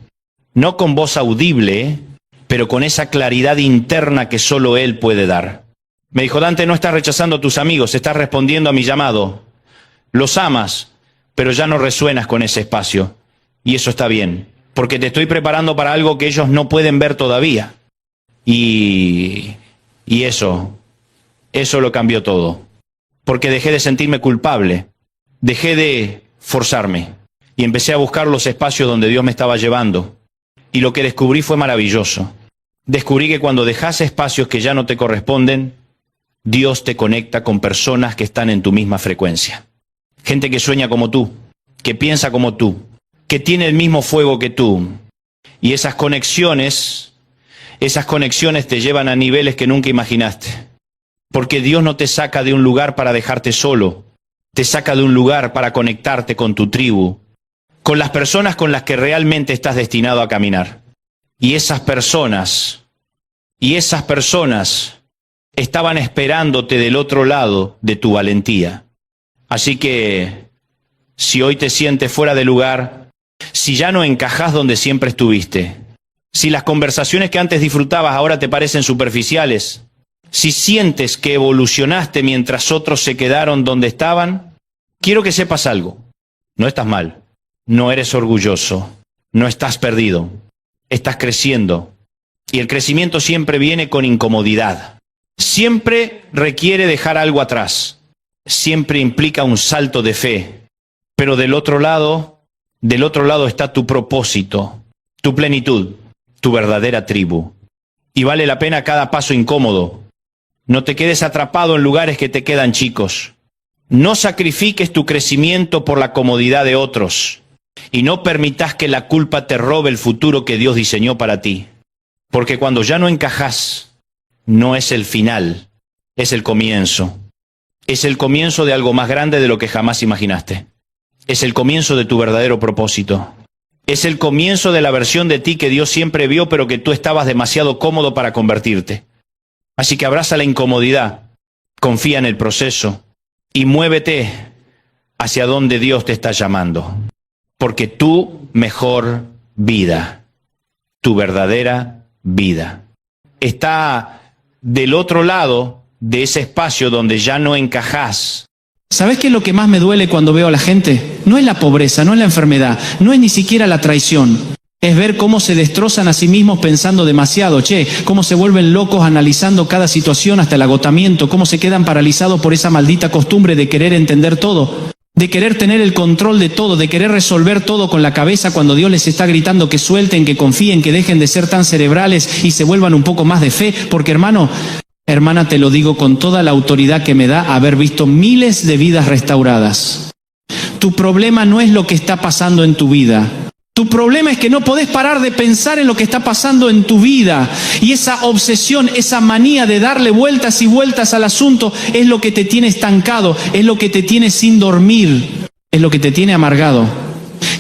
no con voz audible, pero con esa claridad interna que solo Él puede dar. Me dijo, Dante, no estás rechazando a tus amigos, estás respondiendo a mi llamado. Los amas, pero ya no resuenas con ese espacio. Y eso está bien, porque te estoy preparando para algo que ellos no pueden ver todavía. Y eso lo cambió todo. Porque dejé de sentirme culpable, dejé de forzarme y empecé a buscar los espacios donde Dios me estaba llevando. Y lo que descubrí fue maravilloso. Descubrí que cuando dejas espacios que ya no te corresponden, Dios te conecta con personas que están en tu misma frecuencia. Gente que sueña como tú, que piensa como tú, que tiene el mismo fuego que tú. Y esas conexiones te llevan a niveles que nunca imaginaste. Porque Dios no te saca de un lugar para dejarte solo, te saca de un lugar para conectarte con tu tribu, con las personas con las que realmente estás destinado a caminar. Y esas personas estaban esperándote del otro lado de tu valentía. Así que, si hoy te sientes fuera de lugar, si ya no encajás donde siempre estuviste, si las conversaciones que antes disfrutabas ahora te parecen superficiales, si sientes que evolucionaste mientras otros se quedaron donde estaban, quiero que sepas algo. No estás mal, no eres orgulloso, no estás perdido, estás creciendo. Y el crecimiento siempre viene con incomodidad. Siempre requiere dejar algo atrás. Siempre implica un salto de fe. Pero del otro lado está tu propósito, tu plenitud, tu verdadera tribu. Y vale la pena cada paso incómodo. No te quedes atrapado en lugares que te quedan chicos. No sacrifiques tu crecimiento por la comodidad de otros. Y no permitas que la culpa te robe el futuro que Dios diseñó para ti. Porque cuando ya no encajas, no es el final, es el comienzo. Es el comienzo de algo más grande de lo que jamás imaginaste. Es el comienzo de tu verdadero propósito. Es el comienzo de la versión de ti que Dios siempre vio, pero que tú estabas demasiado cómodo para convertirte. Así que abraza la incomodidad, confía en el proceso y muévete hacia donde Dios te está llamando. Porque tu mejor vida, tu verdadera vida, está del otro lado de ese espacio donde ya no encajás. ¿Sabes qué es lo que más me duele cuando veo a la gente? No es la pobreza, no es la enfermedad, no es ni siquiera la traición. Es ver cómo se destrozan a sí mismos pensando demasiado, cómo se vuelven locos analizando cada situación hasta el agotamiento, cómo se quedan paralizados por esa maldita costumbre de querer entender todo, de querer tener el control de todo, de querer resolver todo con la cabeza cuando Dios les está gritando que suelten, que confíen, que dejen de ser tan cerebrales y se vuelvan un poco más de fe, porque hermano, hermana, te lo digo con toda la autoridad que me da haber visto miles de vidas restauradas. Tu problema no es lo que está pasando en tu vida. Tu problema es que no podés parar de pensar en lo que está pasando en tu vida. Y esa obsesión, esa manía de darle vueltas y vueltas al asunto es lo que te tiene estancado, es lo que te tiene sin dormir, es lo que te tiene amargado.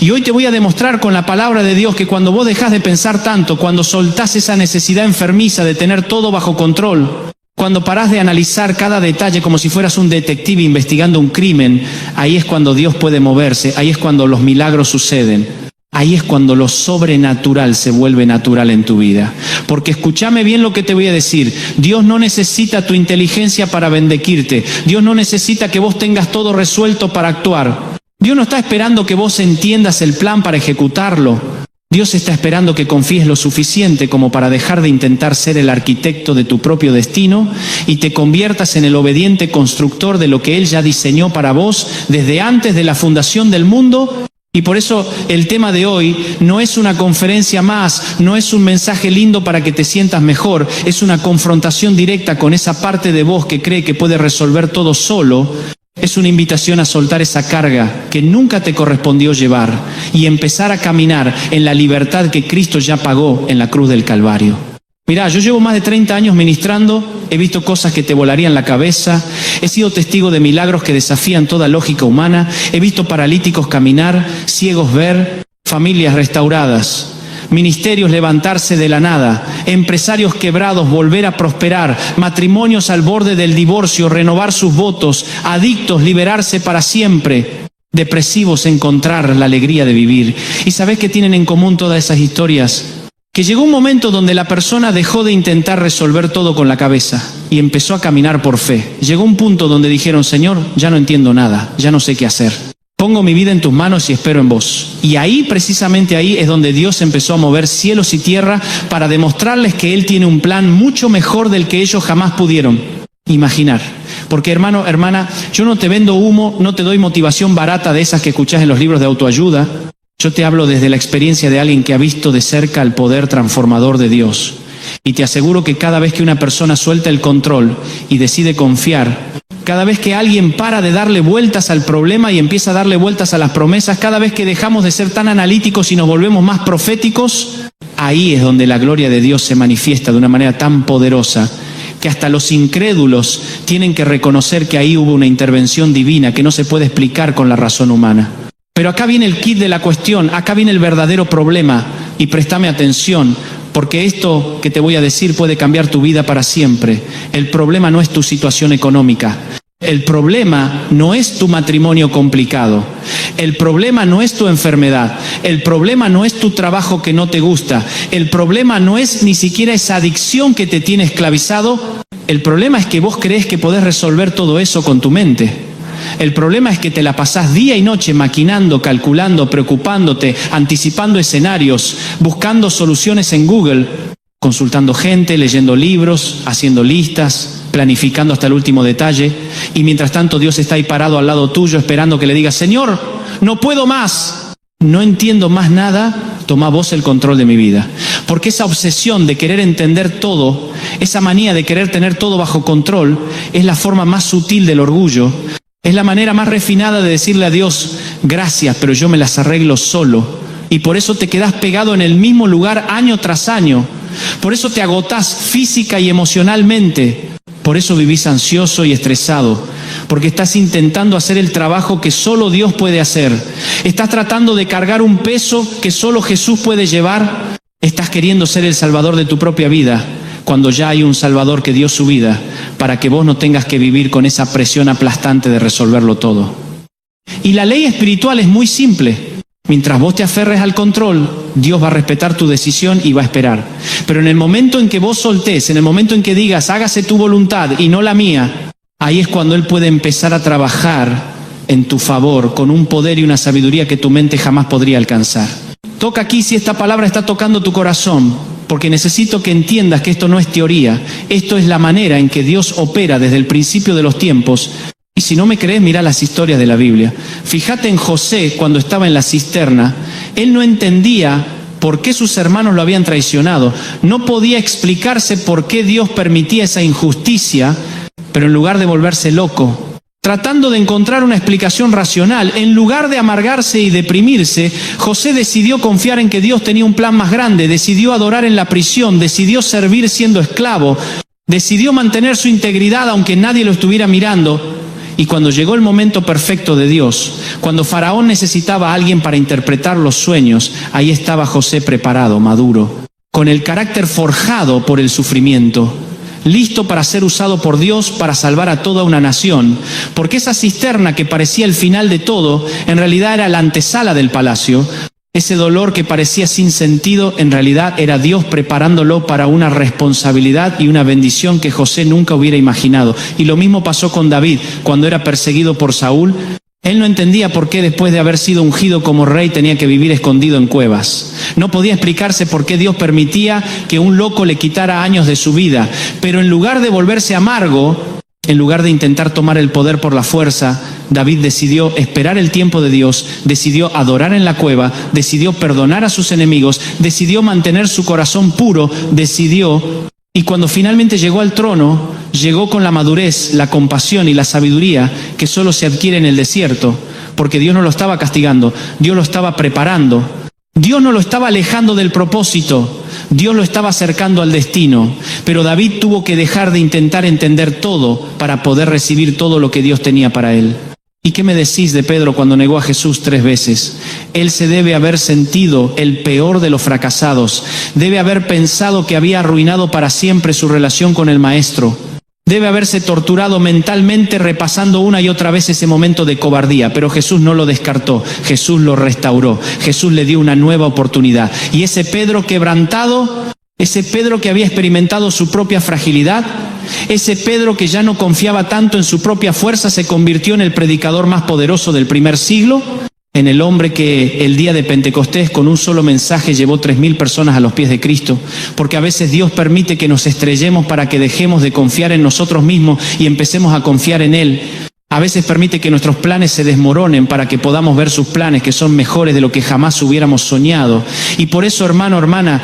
Y hoy te voy a demostrar con la palabra de Dios que cuando vos dejás de pensar tanto, cuando soltás esa necesidad enfermiza de tener todo bajo control, cuando parás de analizar cada detalle como si fueras un detective investigando un crimen, ahí es cuando Dios puede moverse, ahí es cuando los milagros suceden. Ahí es cuando lo sobrenatural se vuelve natural en tu vida. Porque escúchame bien lo que te voy a decir. Dios no necesita tu inteligencia para bendecirte. Dios no necesita que vos tengas todo resuelto para actuar. Dios no está esperando que vos entiendas el plan para ejecutarlo. Dios está esperando que confíes lo suficiente como para dejar de intentar ser el arquitecto de tu propio destino y te conviertas en el obediente constructor de lo que Él ya diseñó para vos desde antes de la fundación del mundo. Y por eso el tema de hoy no es una conferencia más, no es un mensaje lindo para que te sientas mejor, es una confrontación directa con esa parte de vos que cree que puede resolver todo solo. Es una invitación a soltar esa carga que nunca te correspondió llevar y empezar a caminar en la libertad que Cristo ya pagó en la cruz del Calvario. Mirá, yo llevo más de 30 años ministrando, he visto cosas que te volarían la cabeza, he sido testigo de milagros que desafían toda lógica humana, he visto paralíticos caminar, ciegos ver, familias restauradas, ministerios levantarse de la nada, empresarios quebrados volver a prosperar, matrimonios al borde del divorcio renovar sus votos, adictos liberarse para siempre, depresivos encontrar la alegría de vivir. ¿Y sabés qué tienen en común todas esas historias? Que llegó un momento donde la persona dejó de intentar resolver todo con la cabeza y empezó a caminar por fe. Llegó un punto donde dijeron: Señor, ya no entiendo nada, ya no sé qué hacer. Pongo mi vida en tus manos y espero en vos. Y ahí, precisamente ahí, es donde Dios empezó a mover cielos y tierra para demostrarles que Él tiene un plan mucho mejor del que ellos jamás pudieron imaginar. Porque hermano, hermana, yo no te vendo humo, no te doy motivación barata de esas que escuchás en los libros de autoayuda. Yo te hablo desde la experiencia de alguien que ha visto de cerca el poder transformador de Dios. Y te aseguro que cada vez que una persona suelta el control y decide confiar, cada vez que alguien para de darle vueltas al problema y empieza a darle vueltas a las promesas, cada vez que dejamos de ser tan analíticos y nos volvemos más proféticos, ahí es donde la gloria de Dios se manifiesta de una manera tan poderosa que hasta los incrédulos tienen que reconocer que ahí hubo una intervención divina que no se puede explicar con la razón humana. Pero acá viene el kit de la cuestión, acá viene el verdadero problema, y préstame atención, porque esto que te voy a decir puede cambiar tu vida para siempre. El problema no es tu situación económica, el problema no es tu matrimonio complicado, el problema no es tu enfermedad, el problema no es tu trabajo que no te gusta, el problema no es ni siquiera esa adicción que te tiene esclavizado, el problema es que vos creés que podés resolver todo eso con tu mente. El problema es que te la pasás día y noche maquinando, calculando, preocupándote, anticipando escenarios, buscando soluciones en Google, consultando gente, leyendo libros, haciendo listas, planificando hasta el último detalle, y mientras tanto Dios está ahí parado al lado tuyo esperando que le digas: Señor, no puedo más, no entiendo más nada, toma vos el control de mi vida. Porque esa obsesión de querer entender todo, esa manía de querer tener todo bajo control, es la forma más sutil del orgullo. Es la manera más refinada de decirle a Dios: gracias, pero yo me las arreglo solo. Y por eso te quedás pegado en el mismo lugar año tras año. Por eso te agotás física y emocionalmente. Por eso vivís ansioso y estresado. Porque estás intentando hacer el trabajo que solo Dios puede hacer. Estás tratando de cargar un peso que solo Jesús puede llevar. Estás queriendo ser el salvador de tu propia vida, cuando ya hay un Salvador que dio su vida para que vos no tengas que vivir con esa presión aplastante de resolverlo todo. Y la ley espiritual es muy simple. Mientras vos te aferres al control, Dios va a respetar tu decisión y va a esperar. Pero en el momento en que vos soltés, en el momento en que digas: hágase tu voluntad y no la mía, ahí es cuando Él puede empezar a trabajar en tu favor con un poder y una sabiduría que tu mente jamás podría alcanzar. Toca aquí si esta palabra está tocando tu corazón, porque necesito que entiendas que esto no es teoría, esto es la manera en que Dios opera desde el principio de los tiempos. Y si no me crees, mira las historias de la Biblia. Fíjate en José cuando estaba en la cisterna. Él no entendía por qué sus hermanos lo habían traicionado. No podía explicarse por qué Dios permitía esa injusticia, pero en lugar de volverse loco, tratando de encontrar una explicación racional, en lugar de amargarse y deprimirse, José decidió confiar en que Dios tenía un plan más grande, decidió adorar en la prisión, decidió servir siendo esclavo, decidió mantener su integridad aunque nadie lo estuviera mirando. Y cuando llegó el momento perfecto de Dios, cuando Faraón necesitaba a alguien para interpretar los sueños, ahí estaba José preparado, maduro, con el carácter forjado por el sufrimiento, listo para ser usado por Dios para salvar a toda una nación, porque esa cisterna que parecía el final de todo, en realidad era la antesala del palacio. Ese dolor que parecía sin sentido, en realidad era Dios preparándolo para una responsabilidad y una bendición que José nunca hubiera imaginado. Y lo mismo pasó con David, cuando era perseguido por Saúl. Él no entendía por qué después de haber sido ungido como rey tenía que vivir escondido en cuevas. No podía explicarse por qué Dios permitía que un loco le quitara años de su vida. Pero en lugar de volverse amargo, en lugar de intentar tomar el poder por la fuerza, David decidió esperar el tiempo de Dios, decidió adorar en la cueva, decidió perdonar a sus enemigos, decidió mantener su corazón puro, y cuando finalmente llegó al trono, llegó con la madurez, la compasión y la sabiduría que solo se adquiere en el desierto, porque Dios no lo estaba castigando, Dios lo estaba preparando. Dios no lo estaba alejando del propósito, Dios lo estaba acercando al destino, pero David tuvo que dejar de intentar entender todo para poder recibir todo lo que Dios tenía para él. ¿Y qué me decís de Pedro cuando negó a Jesús 3 veces? Él se debe haber sentido el peor de los fracasados. Debe haber pensado que había arruinado para siempre su relación con el Maestro. Debe haberse torturado mentalmente repasando una y otra vez ese momento de cobardía, pero Jesús no lo descartó, Jesús lo restauró, Jesús le dio una nueva oportunidad. Y ese Pedro quebrantado, ese Pedro que había experimentado su propia fragilidad, ese Pedro que ya no confiaba tanto en su propia fuerza, se convirtió en el predicador más poderoso del primer siglo, en el hombre que el día de Pentecostés con un solo mensaje llevó 3.000 personas a los pies de Cristo, porque a veces Dios permite que nos estrellemos para que dejemos de confiar en nosotros mismos y empecemos a confiar en Él. A veces permite que nuestros planes se desmoronen para que podamos ver sus planes que son mejores de lo que jamás hubiéramos soñado. Y por eso, hermano, hermana,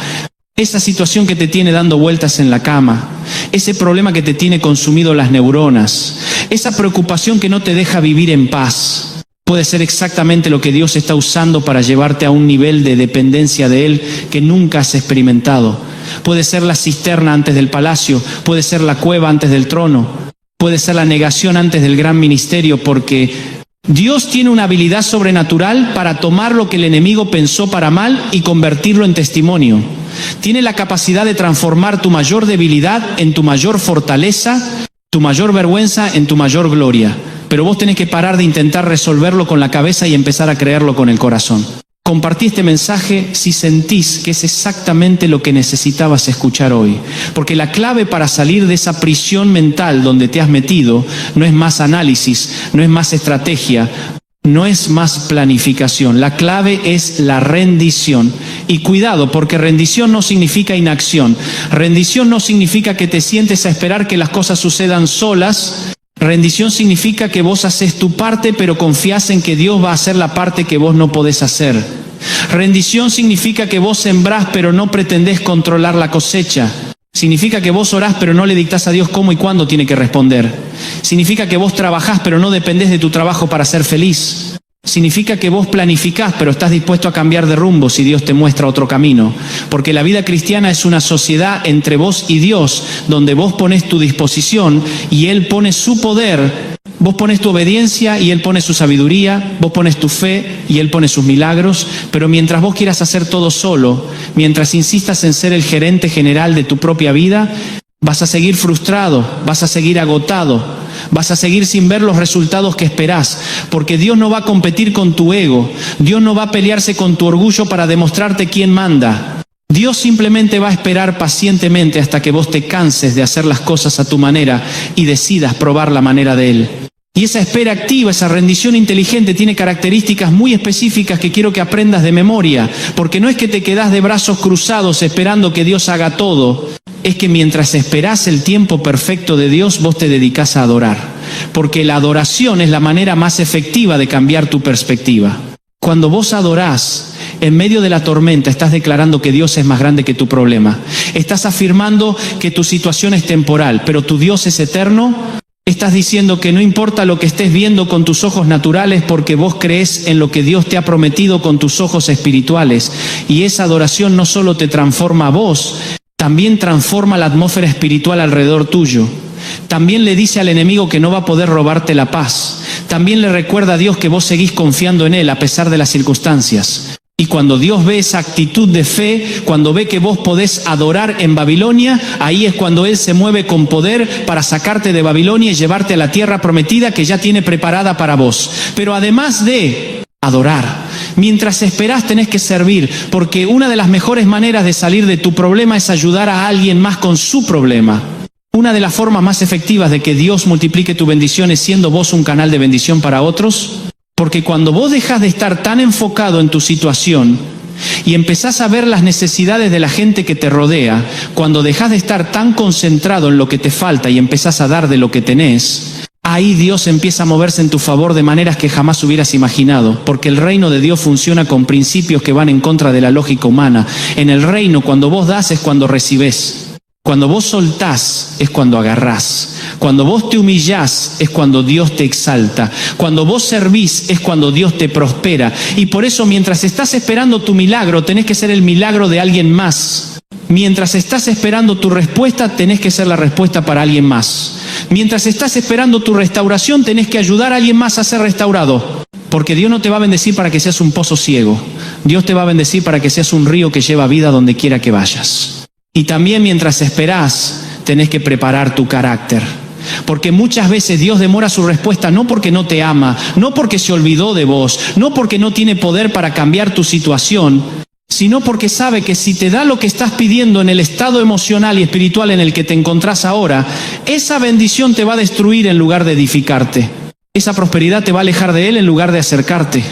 esa situación que te tiene dando vueltas en la cama, ese problema que te tiene consumido las neuronas, esa preocupación que no te deja vivir en paz, puede ser exactamente lo que Dios está usando para llevarte a un nivel de dependencia de Él que nunca has experimentado. Puede ser la cisterna antes del palacio, puede ser la cueva antes del trono, puede ser la negación antes del gran ministerio, porque Dios tiene una habilidad sobrenatural para tomar lo que el enemigo pensó para mal y convertirlo en testimonio. Tiene la capacidad de transformar tu mayor debilidad en tu mayor fortaleza, tu mayor vergüenza en tu mayor gloria. Pero vos tenés que parar de intentar resolverlo con la cabeza y empezar a creerlo con el corazón. Compartí este mensaje si sentís que es exactamente lo que necesitabas escuchar hoy. Porque la clave para salir de esa prisión mental donde te has metido no es más análisis, no es más estrategia, no es más planificación. La clave es la rendición. Y cuidado, porque rendición no significa inacción. Rendición no significa que te sientes a esperar que las cosas sucedan solas. Rendición significa que vos haces tu parte, pero confías en que Dios va a hacer la parte que vos no podés hacer. Rendición significa que vos sembrás, pero no pretendés controlar la cosecha. Significa que vos orás, pero no le dictás a Dios cómo y cuándo tiene que responder. Significa que vos trabajás, pero no dependés de tu trabajo para ser feliz. Significa que vos planificás, pero estás dispuesto a cambiar de rumbo si Dios te muestra otro camino. Porque la vida cristiana es una sociedad entre vos y Dios, donde vos pones tu disposición y Él pone su poder. Vos pones tu obediencia y Él pone su sabiduría, vos pones tu fe y Él pone sus milagros, pero mientras vos quieras hacer todo solo, mientras insistas en ser el gerente general de tu propia vida, vas a seguir frustrado, vas a seguir agotado, vas a seguir sin ver los resultados que esperás, porque Dios no va a competir con tu ego, Dios no va a pelearse con tu orgullo para demostrarte quién manda. Dios simplemente va a esperar pacientemente hasta que vos te canses de hacer las cosas a tu manera y decidas probar la manera de Él. Y esa espera activa, esa rendición inteligente tiene características muy específicas que quiero que aprendas de memoria, porque no es que te quedás de brazos cruzados esperando que Dios haga todo, es que mientras esperás el tiempo perfecto de Dios, vos te dedicás a adorar, porque la adoración es la manera más efectiva de cambiar tu perspectiva. Cuando vos adorás, en medio de la tormenta estás declarando que Dios es más grande que tu problema. Estás afirmando que tu situación es temporal, pero tu Dios es eterno. Estás diciendo que no importa lo que estés viendo con tus ojos naturales porque vos crees en lo que Dios te ha prometido con tus ojos espirituales. Y esa adoración no solo te transforma a vos, también transforma la atmósfera espiritual alrededor tuyo. También le dice al enemigo que no va a poder robarte la paz. También le recuerda a Dios que vos seguís confiando en Él a pesar de las circunstancias. Y cuando Dios ve esa actitud de fe, cuando ve que vos podés adorar en Babilonia, ahí es cuando Él se mueve con poder para sacarte de Babilonia y llevarte a la tierra prometida que ya tiene preparada para vos. Pero además de adorar, mientras esperás tenés que servir, porque una de las mejores maneras de salir de tu problema es ayudar a alguien más con su problema. Una de las formas más efectivas de que Dios multiplique tu bendición es siendo vos un canal de bendición para otros. Porque cuando vos dejás de estar tan enfocado en tu situación y empezás a ver las necesidades de la gente que te rodea, cuando dejás de estar tan concentrado en lo que te falta y empezás a dar de lo que tenés, ahí Dios empieza a moverse en tu favor de maneras que jamás hubieras imaginado, porque el reino de Dios funciona con principios que van en contra de la lógica humana. En el reino, cuando vos das es cuando recibés. Cuando vos soltás es cuando agarrás. Cuando vos te humillás es cuando Dios te exalta. Cuando vos servís es cuando Dios te prospera. Y por eso mientras estás esperando tu milagro, tenés que ser el milagro de alguien más. Mientras estás esperando tu respuesta, tenés que ser la respuesta para alguien más. Mientras estás esperando tu restauración, tenés que ayudar a alguien más a ser restaurado. Porque Dios no te va a bendecir para que seas un pozo ciego. Dios te va a bendecir para que seas un río que lleva vida donde quiera que vayas. Y también mientras esperás, tenés que preparar tu carácter. Porque muchas veces Dios demora su respuesta no porque no te ama, no porque se olvidó de vos, no porque no tiene poder para cambiar tu situación, sino porque sabe que si te da lo que estás pidiendo en el estado emocional y espiritual en el que te encontrás ahora, esa bendición te va a destruir en lugar de edificarte. Esa prosperidad te va a alejar de Él en lugar de acercarte.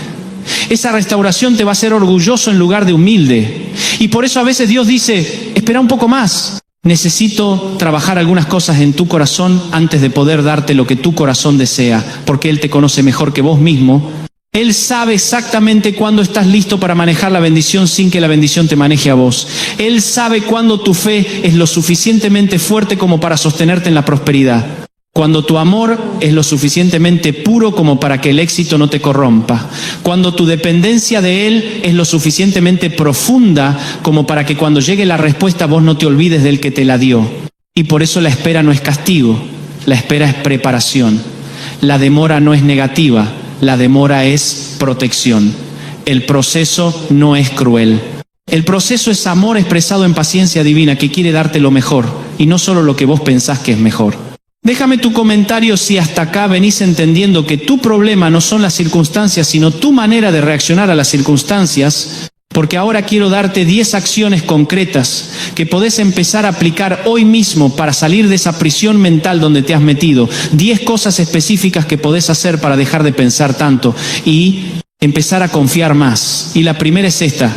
Esa restauración te va a hacer orgulloso en lugar de humilde. Y por eso a veces Dios dice, espera un poco más. Necesito trabajar algunas cosas en tu corazón antes de poder darte lo que tu corazón desea, porque Él te conoce mejor que vos mismo. Él sabe exactamente cuándo estás listo para manejar la bendición sin que la bendición te maneje a vos. Él sabe cuándo tu fe es lo suficientemente fuerte como para sostenerte en la prosperidad. Cuando tu amor es lo suficientemente puro como para que el éxito no te corrompa. Cuando tu dependencia de Él es lo suficientemente profunda como para que cuando llegue la respuesta vos no te olvides del que te la dio. Y por eso la espera no es castigo, la espera es preparación. La demora no es negativa, la demora es protección. El proceso no es cruel. El proceso es amor expresado en paciencia divina que quiere darte lo mejor y no solo lo que vos pensás que es mejor. Déjame tu comentario si hasta acá venís entendiendo que tu problema no son las circunstancias, sino tu manera de reaccionar a las circunstancias, porque ahora quiero darte 10 acciones concretas que podés empezar a aplicar hoy mismo para salir de esa prisión mental donde te has metido. 10 cosas específicas que podés hacer para dejar de pensar tanto y empezar a confiar más. Y la primera es esta.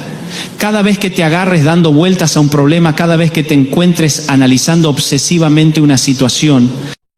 Cada vez que te agarres dando vueltas a un problema, cada vez que te encuentres analizando obsesivamente una situación,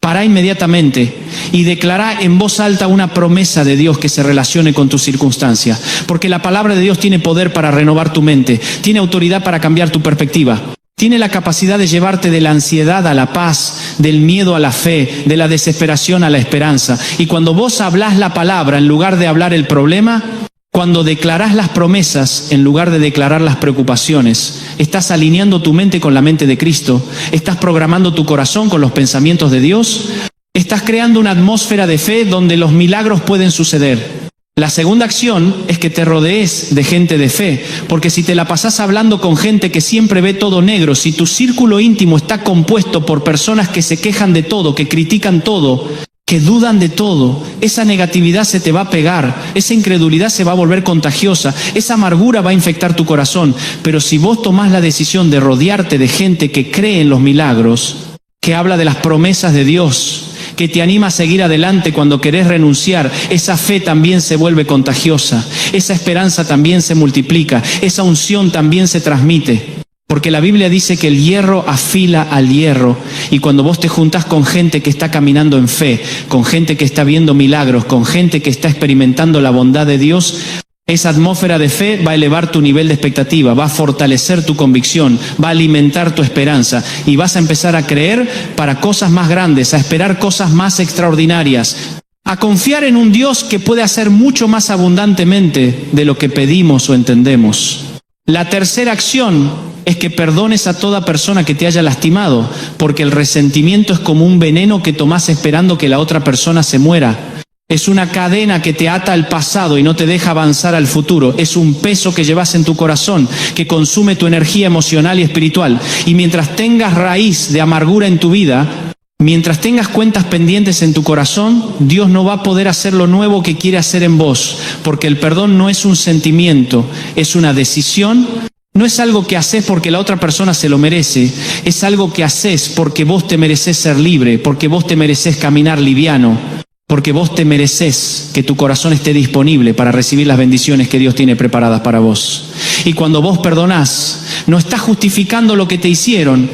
pará inmediatamente y declará en voz alta una promesa de Dios que se relacione con tu circunstancia. Porque la palabra de Dios tiene poder para renovar tu mente, tiene autoridad para cambiar tu perspectiva. Tiene la capacidad de llevarte de la ansiedad a la paz, del miedo a la fe, de la desesperación a la esperanza. Y cuando vos hablás la palabra en lugar de hablar el problema, cuando declarás las promesas en lugar de declarar las preocupaciones, estás alineando tu mente con la mente de Cristo, estás programando tu corazón con los pensamientos de Dios, estás creando una atmósfera de fe donde los milagros pueden suceder. La segunda acción es que te rodees de gente de fe, porque si te la pasás hablando con gente que siempre ve todo negro, si tu círculo íntimo está compuesto por personas que se quejan de todo, que critican todo, que dudan de todo, esa negatividad se te va a pegar, esa incredulidad se va a volver contagiosa, esa amargura va a infectar tu corazón. Pero si vos tomás la decisión de rodearte de gente que cree en los milagros, que habla de las promesas de Dios, que te anima a seguir adelante cuando querés renunciar, esa fe también se vuelve contagiosa, esa esperanza también se multiplica, esa unción también se transmite. Porque la Biblia dice que el hierro afila al hierro, y cuando vos te juntás con gente que está caminando en fe, con gente que está viendo milagros, con gente que está experimentando la bondad de Dios, esa atmósfera de fe va a elevar tu nivel de expectativa, va a fortalecer tu convicción, va a alimentar tu esperanza y vas a empezar a creer para cosas más grandes, a esperar cosas más extraordinarias, a confiar en un Dios que puede hacer mucho más abundantemente de lo que pedimos o entendemos. La tercera acción es que perdones a toda persona que te haya lastimado, porque el resentimiento es como un veneno que tomás esperando que la otra persona se muera. Es una cadena que te ata al pasado y no te deja avanzar al futuro. Es un peso que llevas en tu corazón, que consume tu energía emocional y espiritual. Y mientras tengas raíz de amargura en tu vida, mientras tengas cuentas pendientes en tu corazón, Dios no va a poder hacer lo nuevo que quiere hacer en vos, porque el perdón no es un sentimiento, es una decisión. No es algo que haces porque la otra persona se lo merece, es algo que haces porque vos te mereces ser libre, porque vos te mereces caminar liviano, porque vos te mereces que tu corazón esté disponible para recibir las bendiciones que Dios tiene preparadas para vos. Y cuando vos perdonás, no estás justificando lo que te hicieron,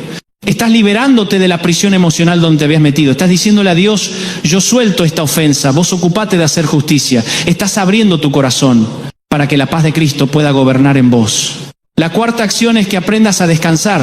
estás liberándote de la prisión emocional donde te habías metido. Estás diciéndole a Dios, yo suelto esta ofensa, vos ocupate de hacer justicia. Estás abriendo tu corazón para que la paz de Cristo pueda gobernar en vos. La cuarta acción es que aprendas a descansar,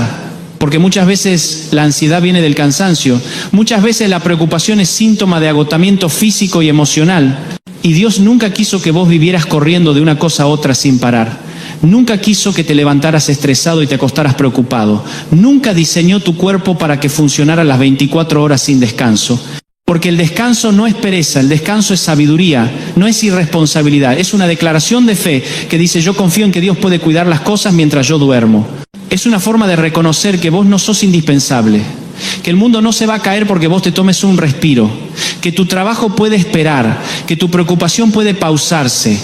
porque muchas veces la ansiedad viene del cansancio, muchas veces la preocupación es síntoma de agotamiento físico y emocional, y Dios nunca quiso que vos vivieras corriendo de una cosa a otra sin parar. Nunca quiso que te levantaras estresado y te acostaras preocupado. Nunca diseñó tu cuerpo para que funcionara las 24 horas sin descanso. Porque el descanso no es pereza, el descanso es sabiduría, no es irresponsabilidad. Es una declaración de fe que dice: yo confío en que Dios puede cuidar las cosas mientras yo duermo. Es una forma de reconocer que vos no sos indispensable, que el mundo no se va a caer porque vos te tomes un respiro, que tu trabajo puede esperar, que tu preocupación puede pausarse,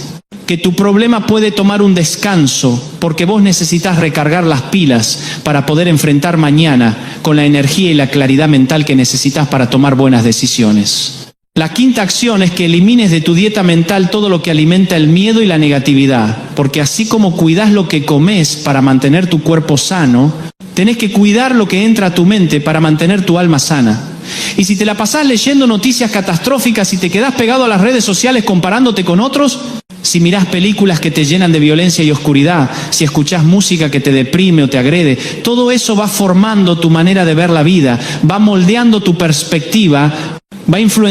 que tu problema puede tomar un descanso porque vos necesitas recargar las pilas para poder enfrentar mañana con la energía y la claridad mental que necesitas para tomar buenas decisiones. La quinta acción es que elimines de tu dieta mental todo lo que alimenta el miedo y la negatividad, porque así como cuidás lo que comes para mantener tu cuerpo sano, tenés que cuidar lo que entra a tu mente para mantener tu alma sana. Y si te la pasás leyendo noticias catastróficas y te quedás pegado a las redes sociales comparándote con otros, si mirás películas que te llenan de violencia y oscuridad, si escuchás música que te deprime o te agrede, todo eso va formando tu manera de ver la vida, va moldeando tu perspectiva, va influenciando